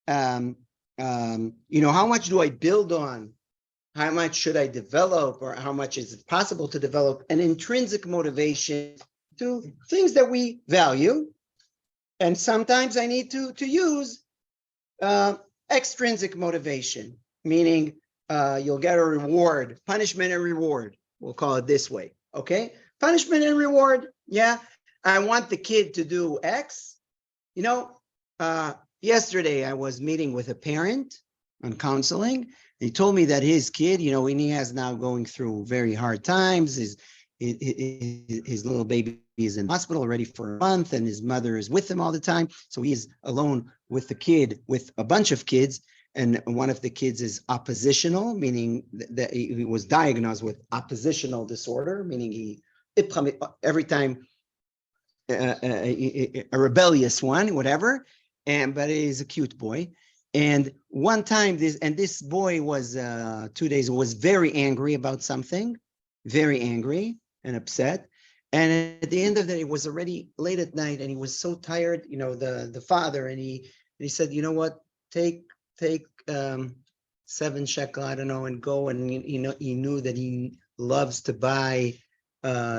S1: How much do I build on? How much should I develop, or how much is it possible to develop an intrinsic motivation to things that we value? And sometimes I need to use extrinsic motivation, meaning you'll get a reward, punishment and reward. We'll call it this way, okay? Punishment and reward, yeah. I want the kid to do X. Yesterday I was meeting with a parent on counseling. He told me that his kid, when he has now going through very hard times, his little baby is in the hospital already for a month, and his mother is with him all the time. So he's alone with the kid, with a bunch of kids. And one of the kids is oppositional, meaning that he was diagnosed with oppositional disorder, meaning every time a rebellious one, whatever. But he's a cute boy. And one time this boy was 2 days, was very angry about something, very angry and upset. And at the end of the day, it was already late at night, and he was so tired, the father, and he said, you know what, take 7 shekel, I don't know, and go. And he knew that he loves to buy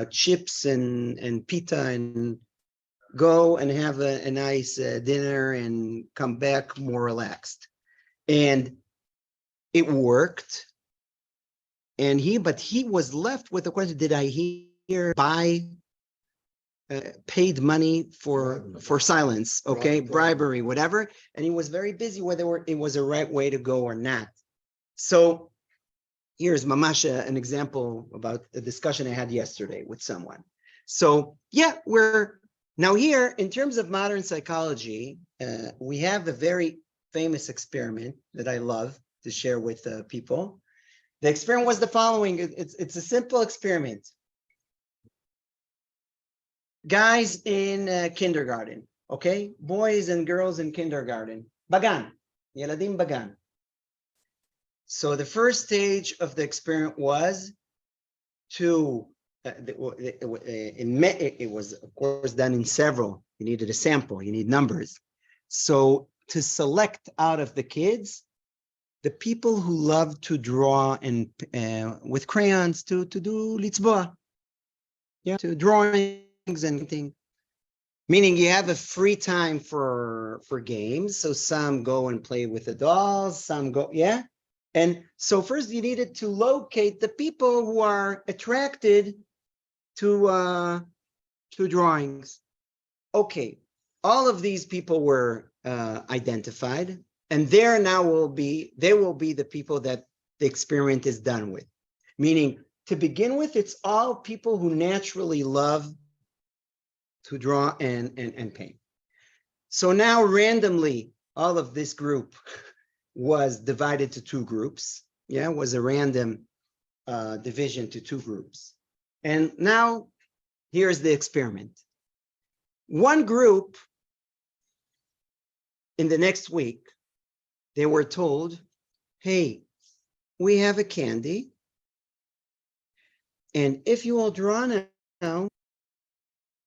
S1: chips and pita, and go and have a nice dinner and come back more relaxed. And it worked. But he was left with the question: did I hear buy paid money for silence? Okay, bribery, whatever. And he was very busy whether it was a right way to go or not. So here's Mamasha, an example about a discussion I had yesterday with someone. So yeah, now here, in terms of modern psychology, we have a very famous experiment that I love to share with people. The experiment was the following. It's a simple experiment. Guys in kindergarten, okay? Boys and girls in kindergarten. Bagan, Yeladim Bagan. So the first stage of the experiment was to it was, of course, done in several. You needed a sample, you need numbers. So to select out of the kids, the people who love to draw and with crayons to do litzboa, to drawings and things. Meaning you have a free time for games. So some go and play with the dolls, some go, And so first you needed to locate the people who are attracted to drawings. Okay, all of these people were identified, and they will be the people that the experiment is done with. Meaning, to begin with, it's all people who naturally love to draw and paint. So now randomly, all of this group was divided to two groups. Yeah, it was a random division to two groups. And now here's the experiment. One group in the next week, they were told, hey, we have a candy. And if you will draw now,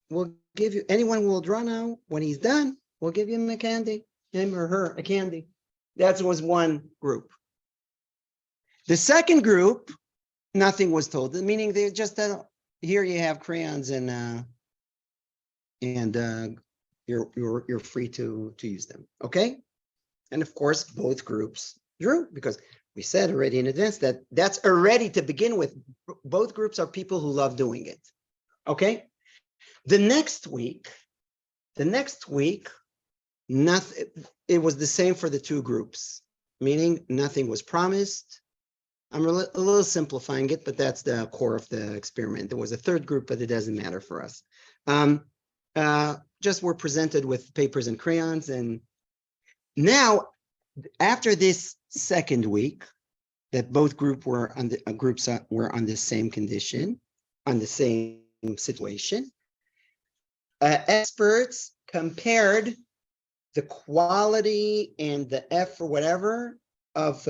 S1: we'll give you, anyone who will draw now, when he's done, we'll give him a candy, him or her, a candy. That was one group. The second group, nothing was told, meaning they just, here you have crayons and you're free to use them, okay? And of course, both groups drew, because we said already in advance that that's already to begin with. Both groups are people who love doing it, okay? The next week, nothing, it was the same for the two groups, meaning nothing was promised. I'm a little simplifying it, but that's the core of the experiment. There was a third group, but it doesn't matter for us. Just were presented with papers and crayons. And now, after this second week, that both groups were on the same condition, on the same situation, experts compared the quality and the effort, whatever, of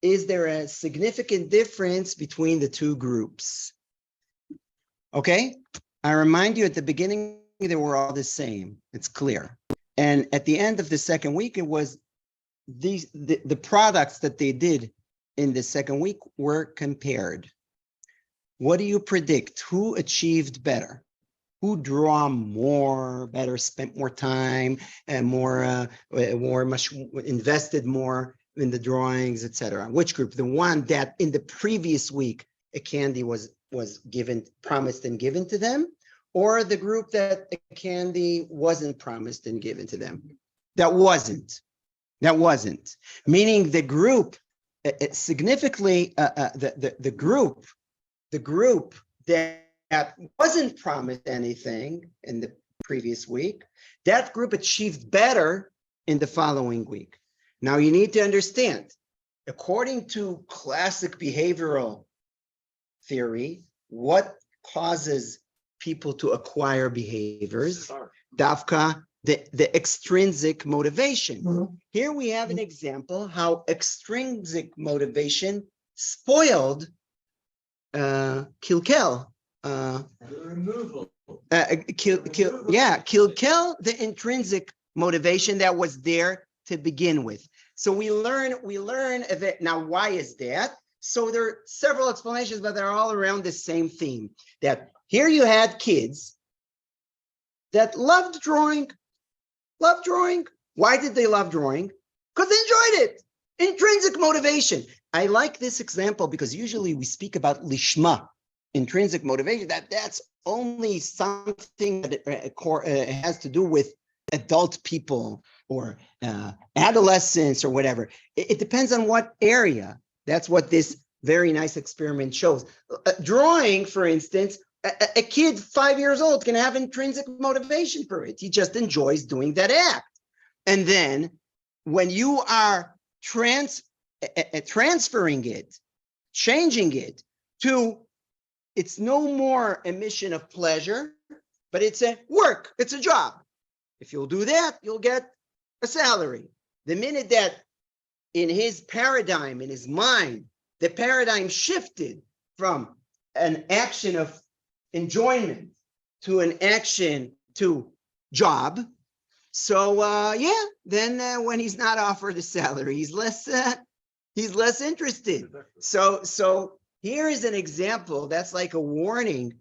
S1: is there a significant difference between the two groups? Okay, I remind you at the beginning, they were all the same. It's clear. And at the end of the second week, it was the products that they did in the second week were compared. What do you predict? Who achieved better? Who draw more, better, spent more time and more much invested more in the drawings, etc. Which group? The one that in the previous week a candy was given, promised and given to them, or the group that a candy wasn't promised and given to them? That wasn't. Meaning the group, significantly, the group that wasn't promised anything in the previous week, that group achieved better in the following week. Now you need to understand, according to classic behavioral theory, what causes people to acquire behaviors? Dafka, the extrinsic motivation. Mm-hmm. Here we have an example how extrinsic motivation spoiled kilkel. Kilkel the intrinsic motivation that was there to begin with. So we learn of it. Now, why is that? So there are several explanations, but they're all around the same theme. That here you had kids that loved drawing. Why did they love drawing? Because they enjoyed it. Intrinsic motivation. I like this example because usually we speak about lishma, intrinsic motivation. That's only something that has to do with adult people or adolescents or whatever. It depends on what area. That's what this very nice experiment shows. Drawing, for instance, a kid 5 years old can have intrinsic motivation for it. He just enjoys doing that act. And then when you are transferring it, changing it to, it's no more a mission of pleasure, but it's a work, it's a job. If you'll do that, you'll get a salary. The minute that in his paradigm, in his mind, the paradigm shifted from an action of enjoyment to an action to job. So then when he's not offered a salary, he's less interested. So here is an example that's like a warning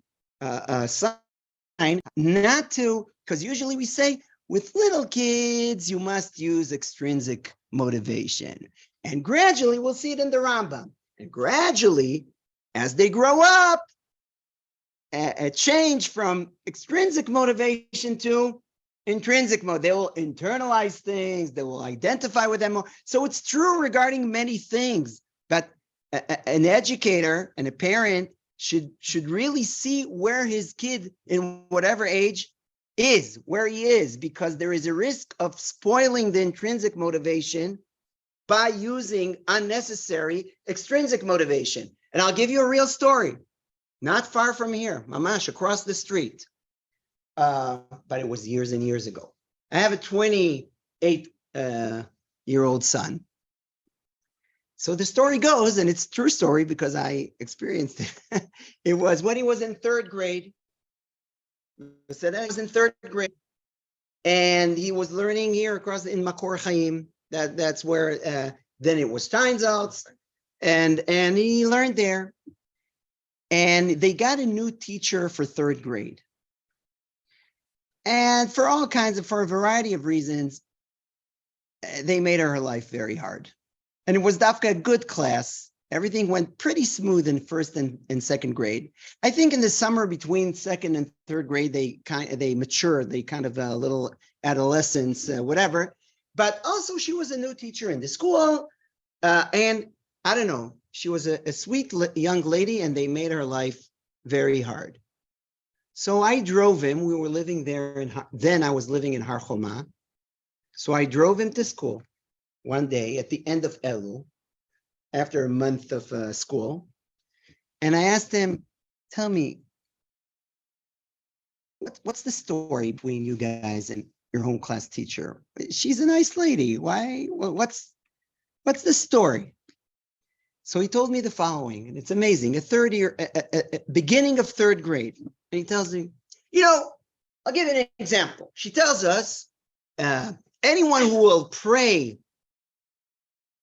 S1: sign not to, because usually we say with little kids you must use extrinsic motivation, and gradually we'll see it in the Rambam. And gradually, as they grow up, a change from extrinsic motivation to intrinsic mode. They will internalize things, they will identify with them more. So it's true regarding many things, but an educator and a parent should really see where his kid in whatever age is where he is because there is a risk of spoiling the intrinsic motivation by using unnecessary extrinsic motivation. And I'll give you a real story, not far from here, mamash, across the street. But it was years and years ago. I have a 28-year-old son. So the story goes, and it's a true story because I experienced it. It was when he was in third grade. I said I was in third grade, and he was learning here across in Makor Chaim. That's where then it was Steinsaltz, and he learned there. And they got a new teacher for third grade, and for a variety of reasons, they made her life very hard. And it was Dafka a good class. Everything went pretty smooth in first and second grade. I think in the summer between second and third grade, they matured. They kind of a little adolescence, whatever. But also she was a new teacher in the school. And I don't know, she was a sweet young lady and they made her life very hard. So I drove him. We were living there. Then I was living in Har Choma. So I drove him to school one day at the end of Elul, after a month of school. And I asked him, tell me, what's the story between you guys and your home class teacher? She's a nice lady. Why? Well, what's the story? So he told me the following, and it's amazing. Beginning of third grade. And he tells me, I'll give you an example. She tells us, anyone who will pray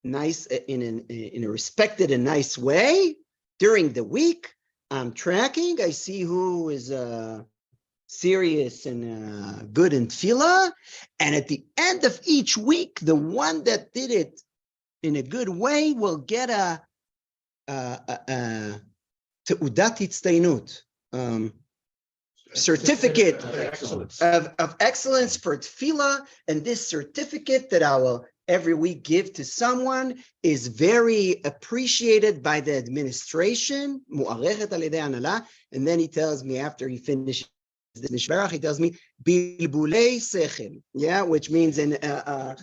S1: nice in a respected and nice way during the week, I'm tracking. I see who is serious and good in tefillah, and at the end of each week, the one that did it in a good way will get a teudat hitztainut, certificate of excellence for tefillah, and this certificate that I will every week give to someone is very appreciated by the administration. And then he tells me after he finishes the Nishbarach, he tells me bilbulei sechel, which means in a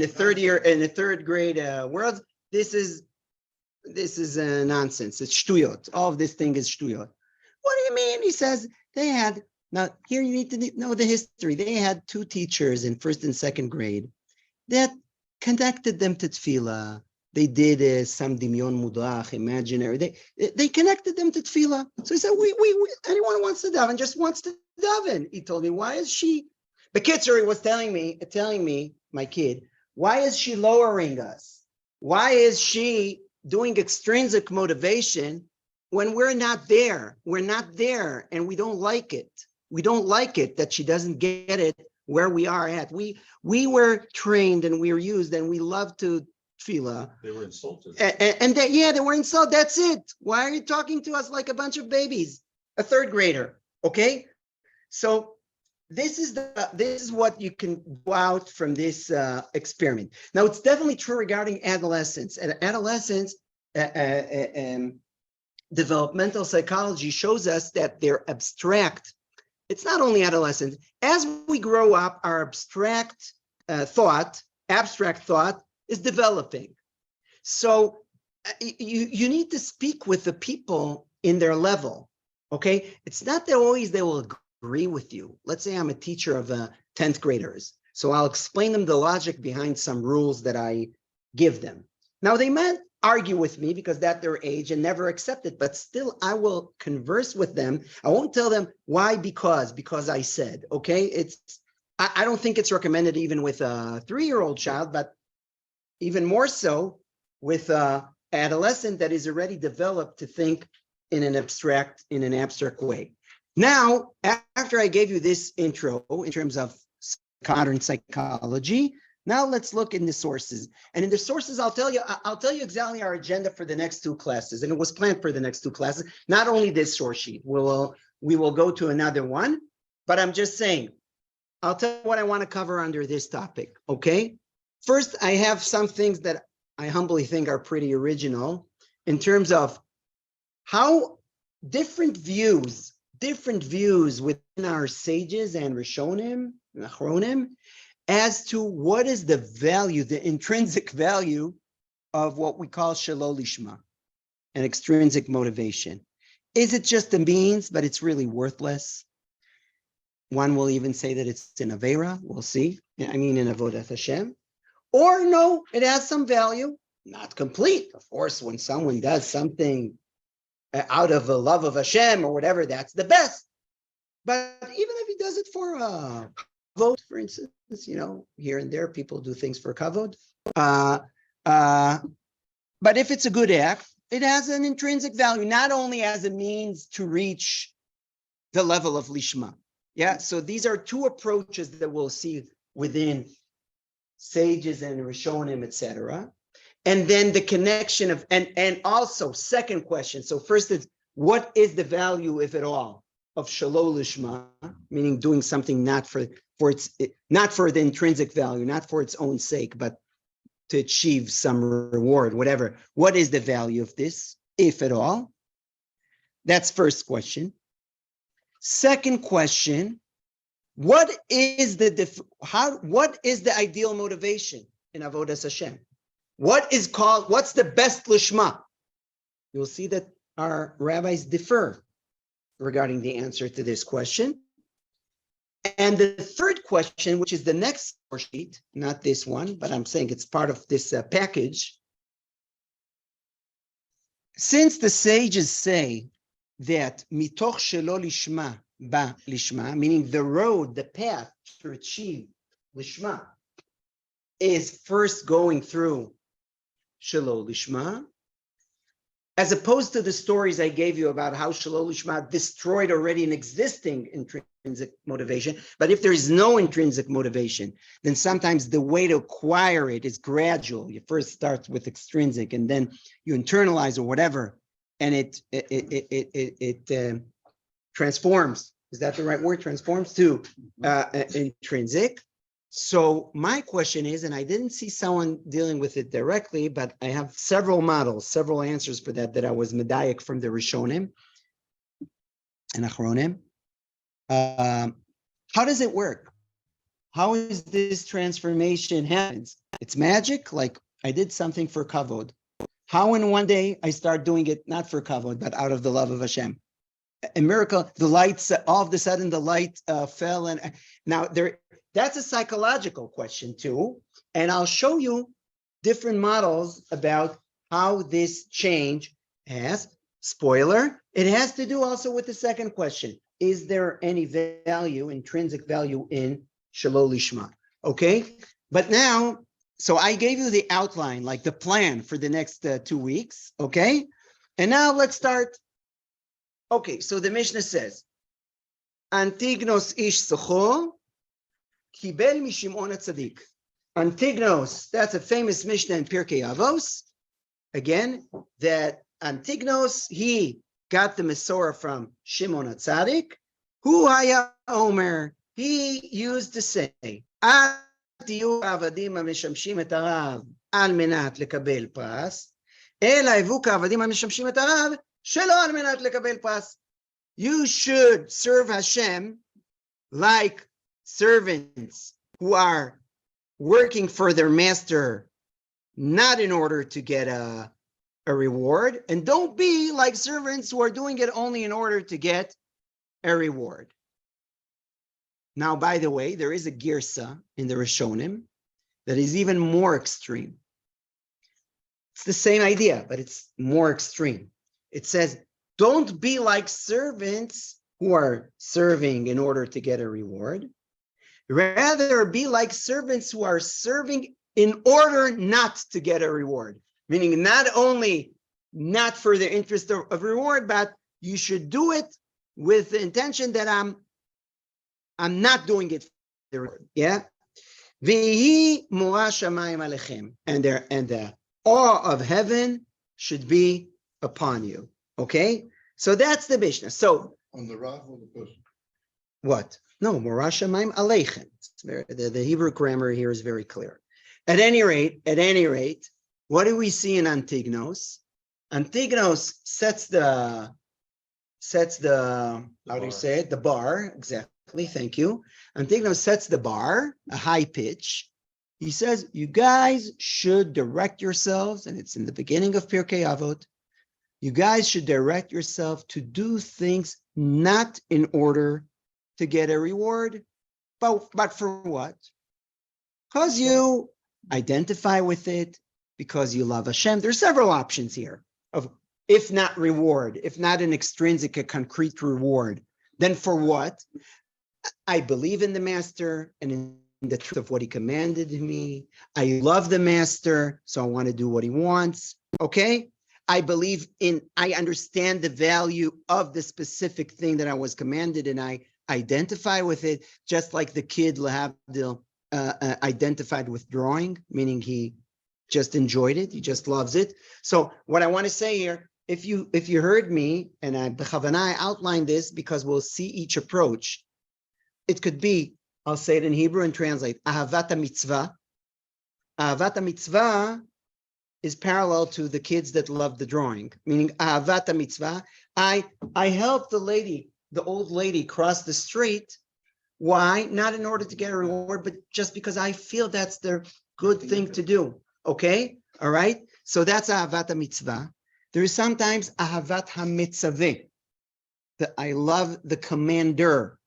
S1: third grade world, this is nonsense. It's shtuyot. All of this thing is shtuyot. What do you mean? He says they had, now here you need to know the history. They had two teachers in first and second grade that connected them to tefillah. They did some dimyon mudach, imaginary. They connected them to tefillah. So he said, we anyone who wants to daven just wants to daven. He told me, why is she? Bekitzer, he was telling me, my kid, why is she lowering us? Why is she doing extrinsic motivation when we're not there? We're not there, and we don't like it. We don't like it that she doesn't get it where we are at. We were trained and we were used and we love to tefillah.
S6: They were insulted.
S1: And they were insulted. That's it. Why are you talking to us like a bunch of babies? A third grader. Okay. So this is what you can go out from this experiment. Now it's definitely true regarding adolescence. Adolescence, developmental psychology shows us that they're abstract. It's not only adolescence. As we grow up, our abstract thought is developing. So you need to speak with the people in their level, okay? It's not that always they will agree with you. Let's say I'm a teacher of 10th graders. So I'll explain them the logic behind some rules that I give them. Now they might argue with me because that's their age and never accept it, but still I will converse with them. I won't tell them why, because I said, okay? I don't think it's recommended even with a 3-year-old child, but even more so with an adolescent that is already developed to think in an abstract way. Now, after I gave you this intro in terms of modern psychology, now let's look in the sources. And in the sources, I'll tell you exactly our agenda for the next 2 classes. And it was planned for the next 2 classes, not only this source sheet. We will go to another one, but I'm just saying, I'll tell you what I want to cover under this topic, okay? First, I have some things that I humbly think are pretty original in terms of how different views different views within our sages and Rishonim, and Achronim, as to what is the value, the intrinsic value of what we call Shelo Lishma, an extrinsic motivation. Is it just a means, but it's really worthless? One will even say that it's in Avera, we'll see. I mean, in Avodat Hashem. Or no, it has some value, not complete. Of course, when someone does something out of a love of Hashem or whatever, that's the best. But even if he does it for a kavod, for instance, here and there, people do things for kavod. But if it's a good act, it has an intrinsic value, not only as a means to reach the level of lishma. Yeah, so these are two approaches that we'll see within sages and Rishonim, etc. And then the connection of, and also second question. So first is, what is the value, if at all, of Shelo Lishma, meaning doing something not for the intrinsic value, not for its own sake, but to achieve some reward, whatever. What is the value of this, if at all? That's first question. Second question, what is the ideal motivation in Avodas Hashem? What's the best lishma? You'll see that our rabbis differ regarding the answer to this question. And the third question, which is the next sheet, not this one, but I'm saying it's part of this package. Since the sages say that mitoch shelo lishma ba lishma, meaning the road, the path to achieve lishma is first going through shelo lishma, as opposed to the stories I gave you about how Shelo Lishma destroyed already an existing intrinsic motivation. But if there is no intrinsic motivation, then sometimes the way to acquire it is gradual. You first start with extrinsic, and then you internalize or whatever, and it transforms. Is that the right word? Transforms to intrinsic. So my question is, and I didn't see someone dealing with it directly, but I have several models, several answers for that I was medayik from the Rishonim and Achronim. How does it work? How is this transformation happens? It's magic, like I did something for kavod. How in one day I start doing it not for kavod, but out of the love of Hashem? A miracle, the lights, all of a sudden the light fell, and now there. That's a psychological question too. And I'll show you different models about how this change has, spoiler, it has to do also with the second question. Is there any value, intrinsic value in Shelo Lishma? Okay, but now, so I gave you the outline, like the plan for the next 2 weeks, okay? And now let's start. Okay, so the Mishnah says, Antignos ish socho, Kibel mishimon atzadik. Antignos, that's a famous Mishnah in Pirkei Avos. Again, that Antignos, he got the Mesorah from Shimon HaTzadik. Hu haya omer, he used to say, Al tiyu avadim hamishamshim et harav al menat lekabel pas, ela hivu ka'avadim hamishamshim et harav shelo al menat lekabel pas. You should serve Hashem like servants who are working for their master, not in order to get a reward, and don't be like servants who are doing it only in order to get a reward. Now, by the way, there is a girsa in the Rishonim that is even more extreme. It's the same idea, but it's more extreme. It says, don't be like servants who are serving in order to get a reward. Rather, be like servants who are serving in order not to get a reward. Meaning not only not for the interest of reward, but you should do it with the intention that I'm not doing it for the reward. Yeah. V'hi mo'ah shamayim alechem, and the awe of heaven should be upon you. Okay, so that's the Mishnah. So
S2: On the Rav or the person?
S1: what? No, mo'ah shamayim alechem. The Hebrew grammar here is very clear. At any rate, what do we see in Antignos? Antignos sets the sets how do you say it? The bar, exactly, thank you. Antignos sets the bar, a high pitch. He says, you guys should direct yourselves, and it's in the beginning of Pirkei Avot, you guys should direct yourself to do things not in order to get a reward, but for what? Because you identify with it, because you love Hashem. There's several options here of if not reward, if not an extrinsic, a concrete reward, then for what? I believe in the master and in the truth of what he commanded me. I love the master, so I want to do what he wants. Okay? I understand the value of the specific thing that I was commanded, and I identify with it, just like the kid Lahavdil identified with drawing, meaning he just enjoyed it, he just loves it. So what I want to say here, if you heard me, and I outlined this because we'll see each approach. It could be, I'll say it in Hebrew and translate, Ahavata mitzvah. Ahavata mitzvah is parallel to the kids that love the drawing, meaning Ahavata mitzvah. I helped the old lady cross the street. Why? Not in order to get a reward, but just because I feel that's the good thing to do. Okay? All right? So that's Ahavata mitzvah. There is sometimes Ahavat ha-mitzaveh, that I love the commander,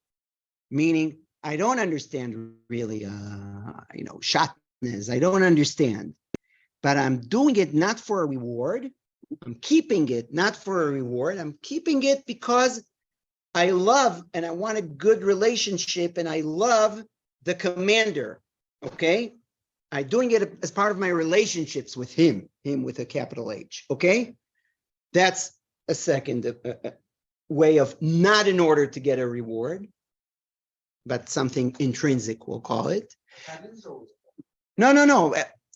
S1: meaning I don't understand really, shatnez. I don't understand, but I'm doing it not for a reward. I'm keeping it not for a reward. I'm keeping it because I love and I want a good relationship and I love the commander. Okay? I'm doing it as part of my relationships with him with a capital H. Okay? That's a second way of not in order to get a reward, but something intrinsic, we'll call it. No.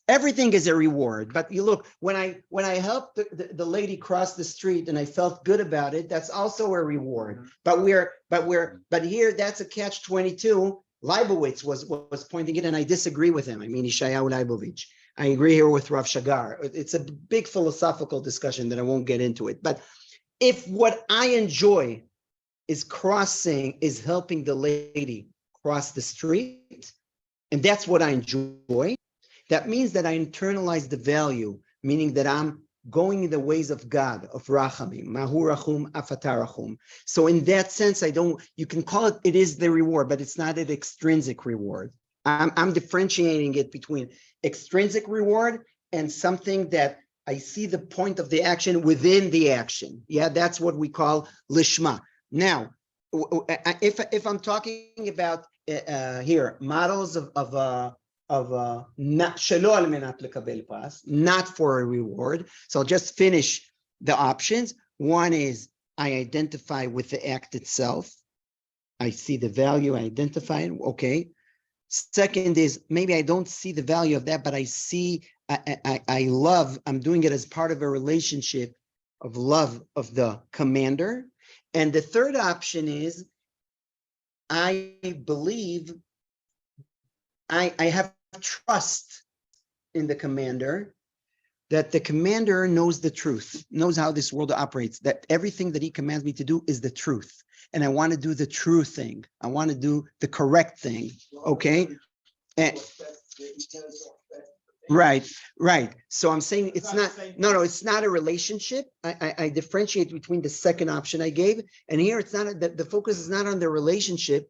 S1: Everything is a reward. But you look, when I helped the lady cross the street and I felt good about it, that's also a reward. But here that's a catch-22. Leibowitz was pointing it, and I disagree with him. I mean, Yeshayahu Leibovich. I agree here with Rav Shagar. It's a big philosophical discussion that I won't get into it. But if what I enjoy is helping the lady cross the street, and that's what I enjoy, that means that I internalize the value, meaning that I'm going in the ways of God, of Rachamim, Mahu Rachum, Afata Rachum. So in that sense, you can call it is the reward, but it's not an extrinsic reward. I'm differentiating it between extrinsic reward and something that I see the point of the action within the action. Yeah, that's what we call lishma. Now, if I'm talking about here models of not shelo al menat lekabel pas, not for a reward. So I'll just finish the options. One is I identify with the act itself. I see the value, I identify it. Okay. Second is maybe I don't see the value of that, but I see I love. I'm doing it as part of a relationship of love of the commander. And the third option is I believe I have trust in the commander, that the commander knows the truth, knows how this world operates, that everything that he commands me to do is the truth. And I want to do the true thing. I want to do the correct thing. Okay. And, right. So I'm saying it's not, it's not a relationship. I differentiate between the second option I gave. And here it's not, the focus is not on the relationship.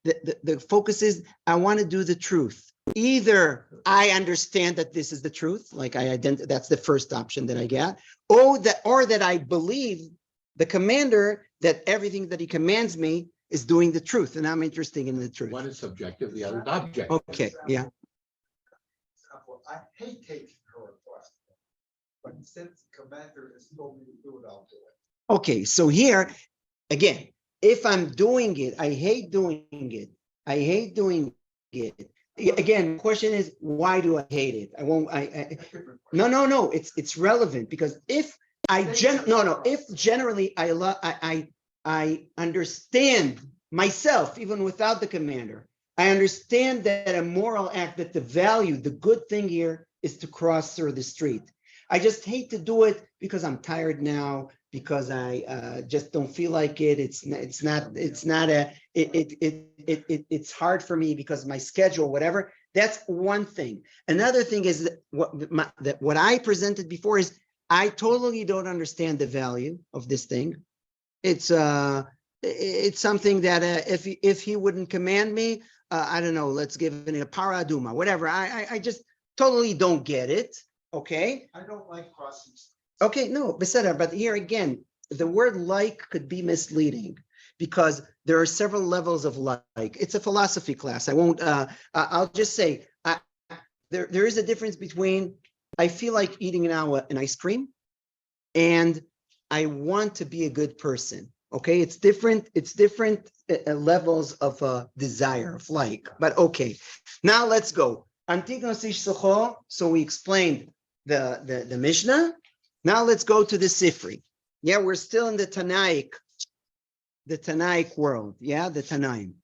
S1: The focus is, I want to do the truth. Either I understand that this is the truth, like that's the first option that I got, or that I believe the commander that everything that he commands me is doing the truth, and I'm interested in the truth.
S5: One is subjective, the other is objective.
S1: Okay, yeah.
S6: I hate taking her request, but since the commander has told me to do it, I'll do it.
S1: Okay, so here, again, if I'm doing it, I hate doing it. Again, the question is, why do I hate it? No, it's relevant, because if generally I understand myself, even without the commander, I understand that a moral act, that the value, the good thing here is to cross through the street. I just hate to do it because I'm tired now. because I just don't feel like it. It's hard for me because of my schedule, whatever. That's one thing. Another thing is that what I presented before is I totally don't understand the value of this thing. It's something that if he wouldn't command me, I don't know, let's give it a paraduma, whatever. I just totally don't get it. Okay.
S6: I don't like crossing.
S1: Okay, no, but here again, the word like could be misleading because there are several levels of like. It's a philosophy class. I won't, I'll just say, there is a difference between, I feel like eating now an ice cream and I want to be a good person. Okay, it's different levels of desire, of like, but okay. Now let's go. Antignos ish Socho, so we explained the Mishnah. Now let's go to the Sifri. Yeah, we're still in the Tannaic world. Yeah, the Tannaim.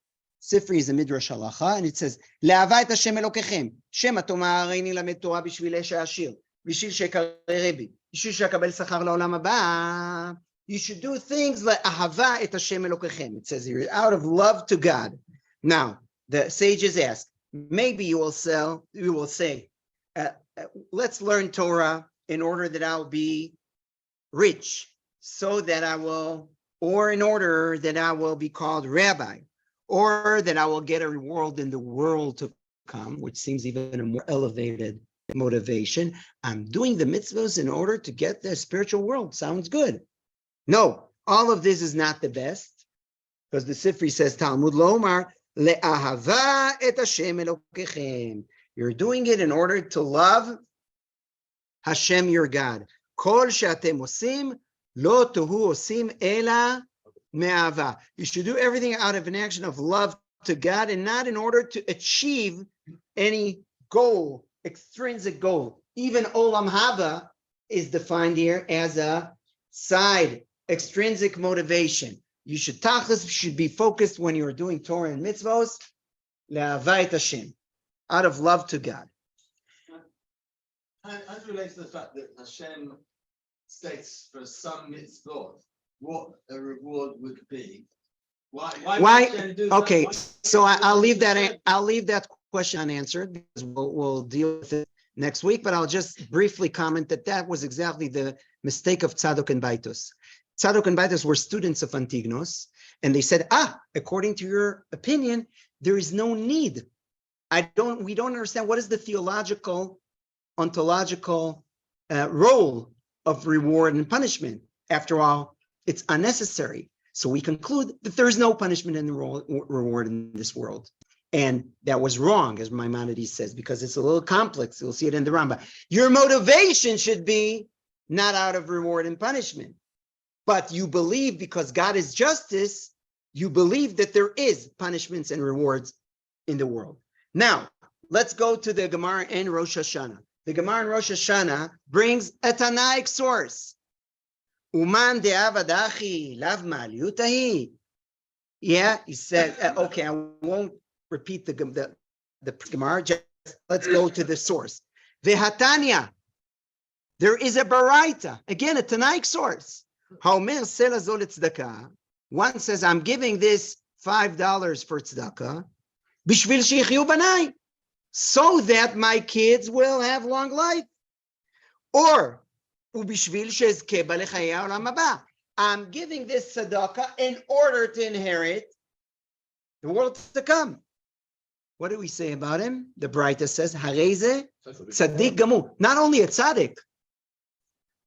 S1: Sifri is a Midrash Halacha, and it says, "Le'ava et Hashem Elokechem, Shema tomar hareini lamed Torah b'shvil she'ashir, b'shvil she'kareh Rabbi, b'shvil she'akabel sachar la'olam haba." You should do things like ahava et Hashem Elokechem. It says here, out of love to God. Now, the sages ask, maybe you will say, let's learn Torah in order that I'll be rich, so that or in order that I will be called Rabbi, or that I will get a reward in the world to come, which seems even a more elevated motivation. I'm doing the mitzvahs in order to get the spiritual world. Sounds good. No, all of this is not the best, because the Sifri says, Talmud Lomar, le'ahava et Hashem Elokechem. You're doing it in order to love Hashem, your God. Kol she'atem osim, lo tohu osim ela me'ava. You should do everything out of an action of love to God and not in order to achieve any goal, extrinsic goal. Even olam haba is defined here as a side, extrinsic motivation. You should be focused when you're doing Torah and mitzvos, le'avayit Hashem, out of love to God.
S4: As relates to the fact that Hashem states for some mitzvot what a reward would be. Why would Hashem do that?
S1: Okay, so I'll leave that question unanswered because we'll deal with it next week. But I'll just briefly comment that was exactly the mistake of Tzadok and Baitos. Tzadok and Baitos were students of Antignos, and they said, according to your opinion, there is no need. We don't understand what is the theological, ontological role of reward and punishment. After all, it's unnecessary. So we conclude that there is no punishment and reward in this world. And that was wrong, as Maimonides says, because it's a little complex. You'll see it in the Rambam. Your motivation should be not out of reward and punishment, but you believe, because God is justice, you believe that there is punishments and rewards in the world. Now, let's go to the Gemara in Rosh Hashanah. The Gemara in Rosh Hashanah brings a Tannaic source. Uman de'avadachi lav ma'aliutahi. Yeah, he said, okay, I won't repeat the Gemara, just let's go to the source. Vehatanya, there is a Baraita, again, a Tannaic source. Haomer sela zol tzedakah. One says, I'm giving this $5 for tzedakah, bishvil sheyichyu banai, so that my kids will have long life. Or, ubishvil shezke balechayei ha'olam haba. I'm giving this tzedakah in order to inherit the world to come. What do we say about him? The Baraita says, Hareze tzaddik gamur. Not only a tzaddik,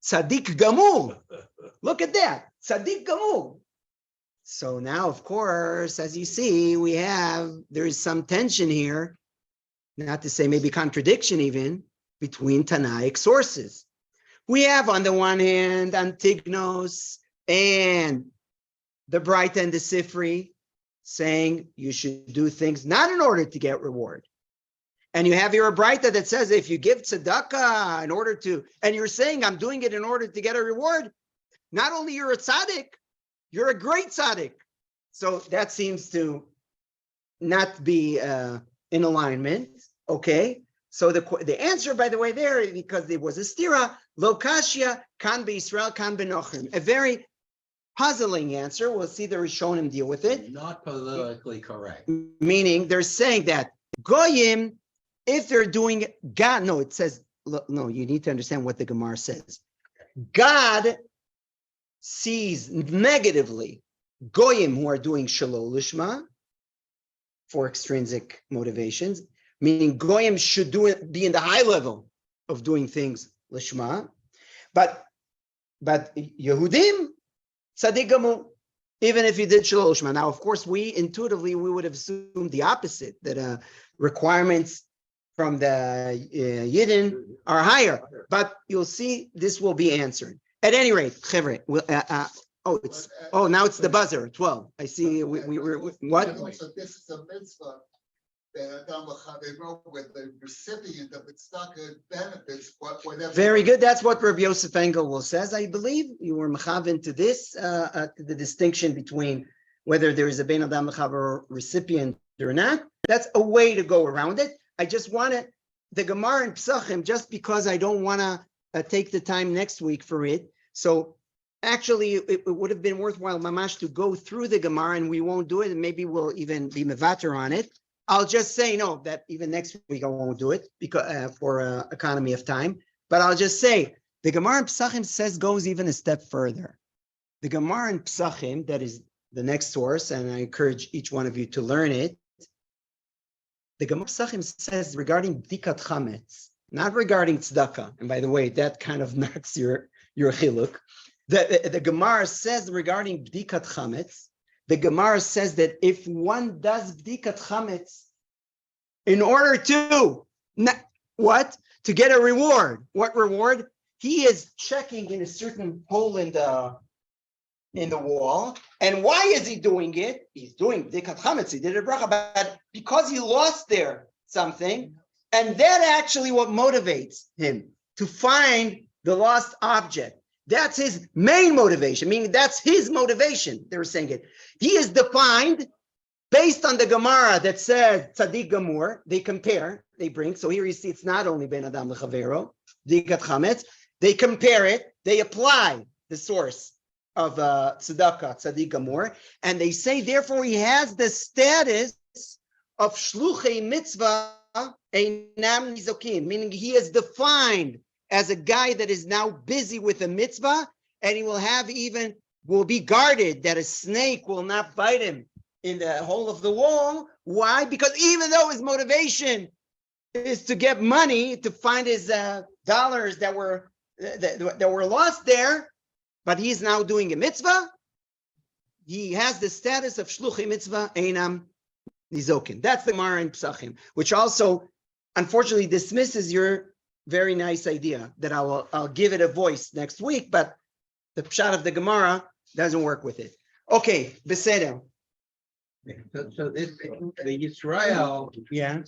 S1: tzaddik gamur. Look at that, tzaddik gamur. So now, of course, as you see, there is some tension here, not to say maybe contradiction even, between Tannaic sources. We have on the one hand Antignos and the Baraita and the Sifri saying you should do things not in order to get reward. And you have your Baraita that says if you give tzedakah in order to, and you're saying I'm doing it in order to get a reward, not only you're a tzaddik, you're a great tzaddik. So that seems to not be in alignment, okay? So the answer, by the way, there, because there was a stira, lo kashya kan be Israel kan benochim. A very puzzling answer. We'll see the Rishonim deal with it.
S5: Not politically correct.
S1: Meaning they're saying that goyim, if they're doing God, no, it says, no, you need to understand what the Gemara says. God sees negatively goyim who are doing shalol lishma for extrinsic motivations, meaning goyim should be in the high level of doing things lishma, but Yehudim tzaddik gamur, even if you did shalol lishma. Now, of course, we would have assumed the opposite, that requirements from the Yidden are higher, but you'll see this will be answered. At any rate, Chevre, now it's the buzzer, 12. I see we're what?
S6: And also, this is a mitzvah that Adam L'Chavero, with the recipient of its benefits, whatever.
S1: Very good. That's what Rabbi Yosef Engel says, I believe. You were mechaven to this, to the distinction between whether there is a Ben Adam L'Chavero recipient or not. That's a way to go around it. I just want the Gemara in Psachim, just because I don't want to take the time next week for it. So actually, it would have been worthwhile, Mamash, to go through the Gemara, and we won't do it, and maybe we'll even be mevater on it. I'll just say, no, that even next week I won't do it because for economy of time. But I'll just say, the Gemara in Psachim goes even a step further. The Gemara in Psachim, that is the next source, and I encourage each one of you to learn it. The Gemara Psachim says regarding Bdikat Chametz, not regarding tzedakah. And by the way, that kind of knocks your chiluk. The Gemara says regarding Bdikat Chametz, the Gemara says that if one does Bdikat Chametz in order to, to get a reward. What reward? He is checking in a certain hole in the wall. And why is he doing it? He's doing Bdikat Chametz. He did a bracha, but because he lost there something, and that actually what motivates him to find the lost object. That's his main motivation, meaning that's his motivation. They were saying it. He is defined based on the Gemara that says tzaddik gamur. They compare, they bring. So here you see it's not only ben adam lechavero, bdikat chametz. They compare it. They apply the source of tzedakah, tzaddik gamur, and they say therefore he has the status of shluchei mitzvah einam nizokin, meaning he is defined as a guy that is now busy with a mitzvah, and he will be guarded that a snake will not bite him in the hole of the wall. Why? Because even though his motivation is to get money, to find his dollars that were lost there, but he's now doing a mitzvah, he has the status of shluchei mitzvah einam nizokin. That's the Gemara in Psachim, which also, unfortunately, dismisses your very nice idea that I'll give it a voice next week, but the pshat of the Gemara doesn't work with it. Okay, beseder.
S5: So this, the Yisrael,
S1: Yeah.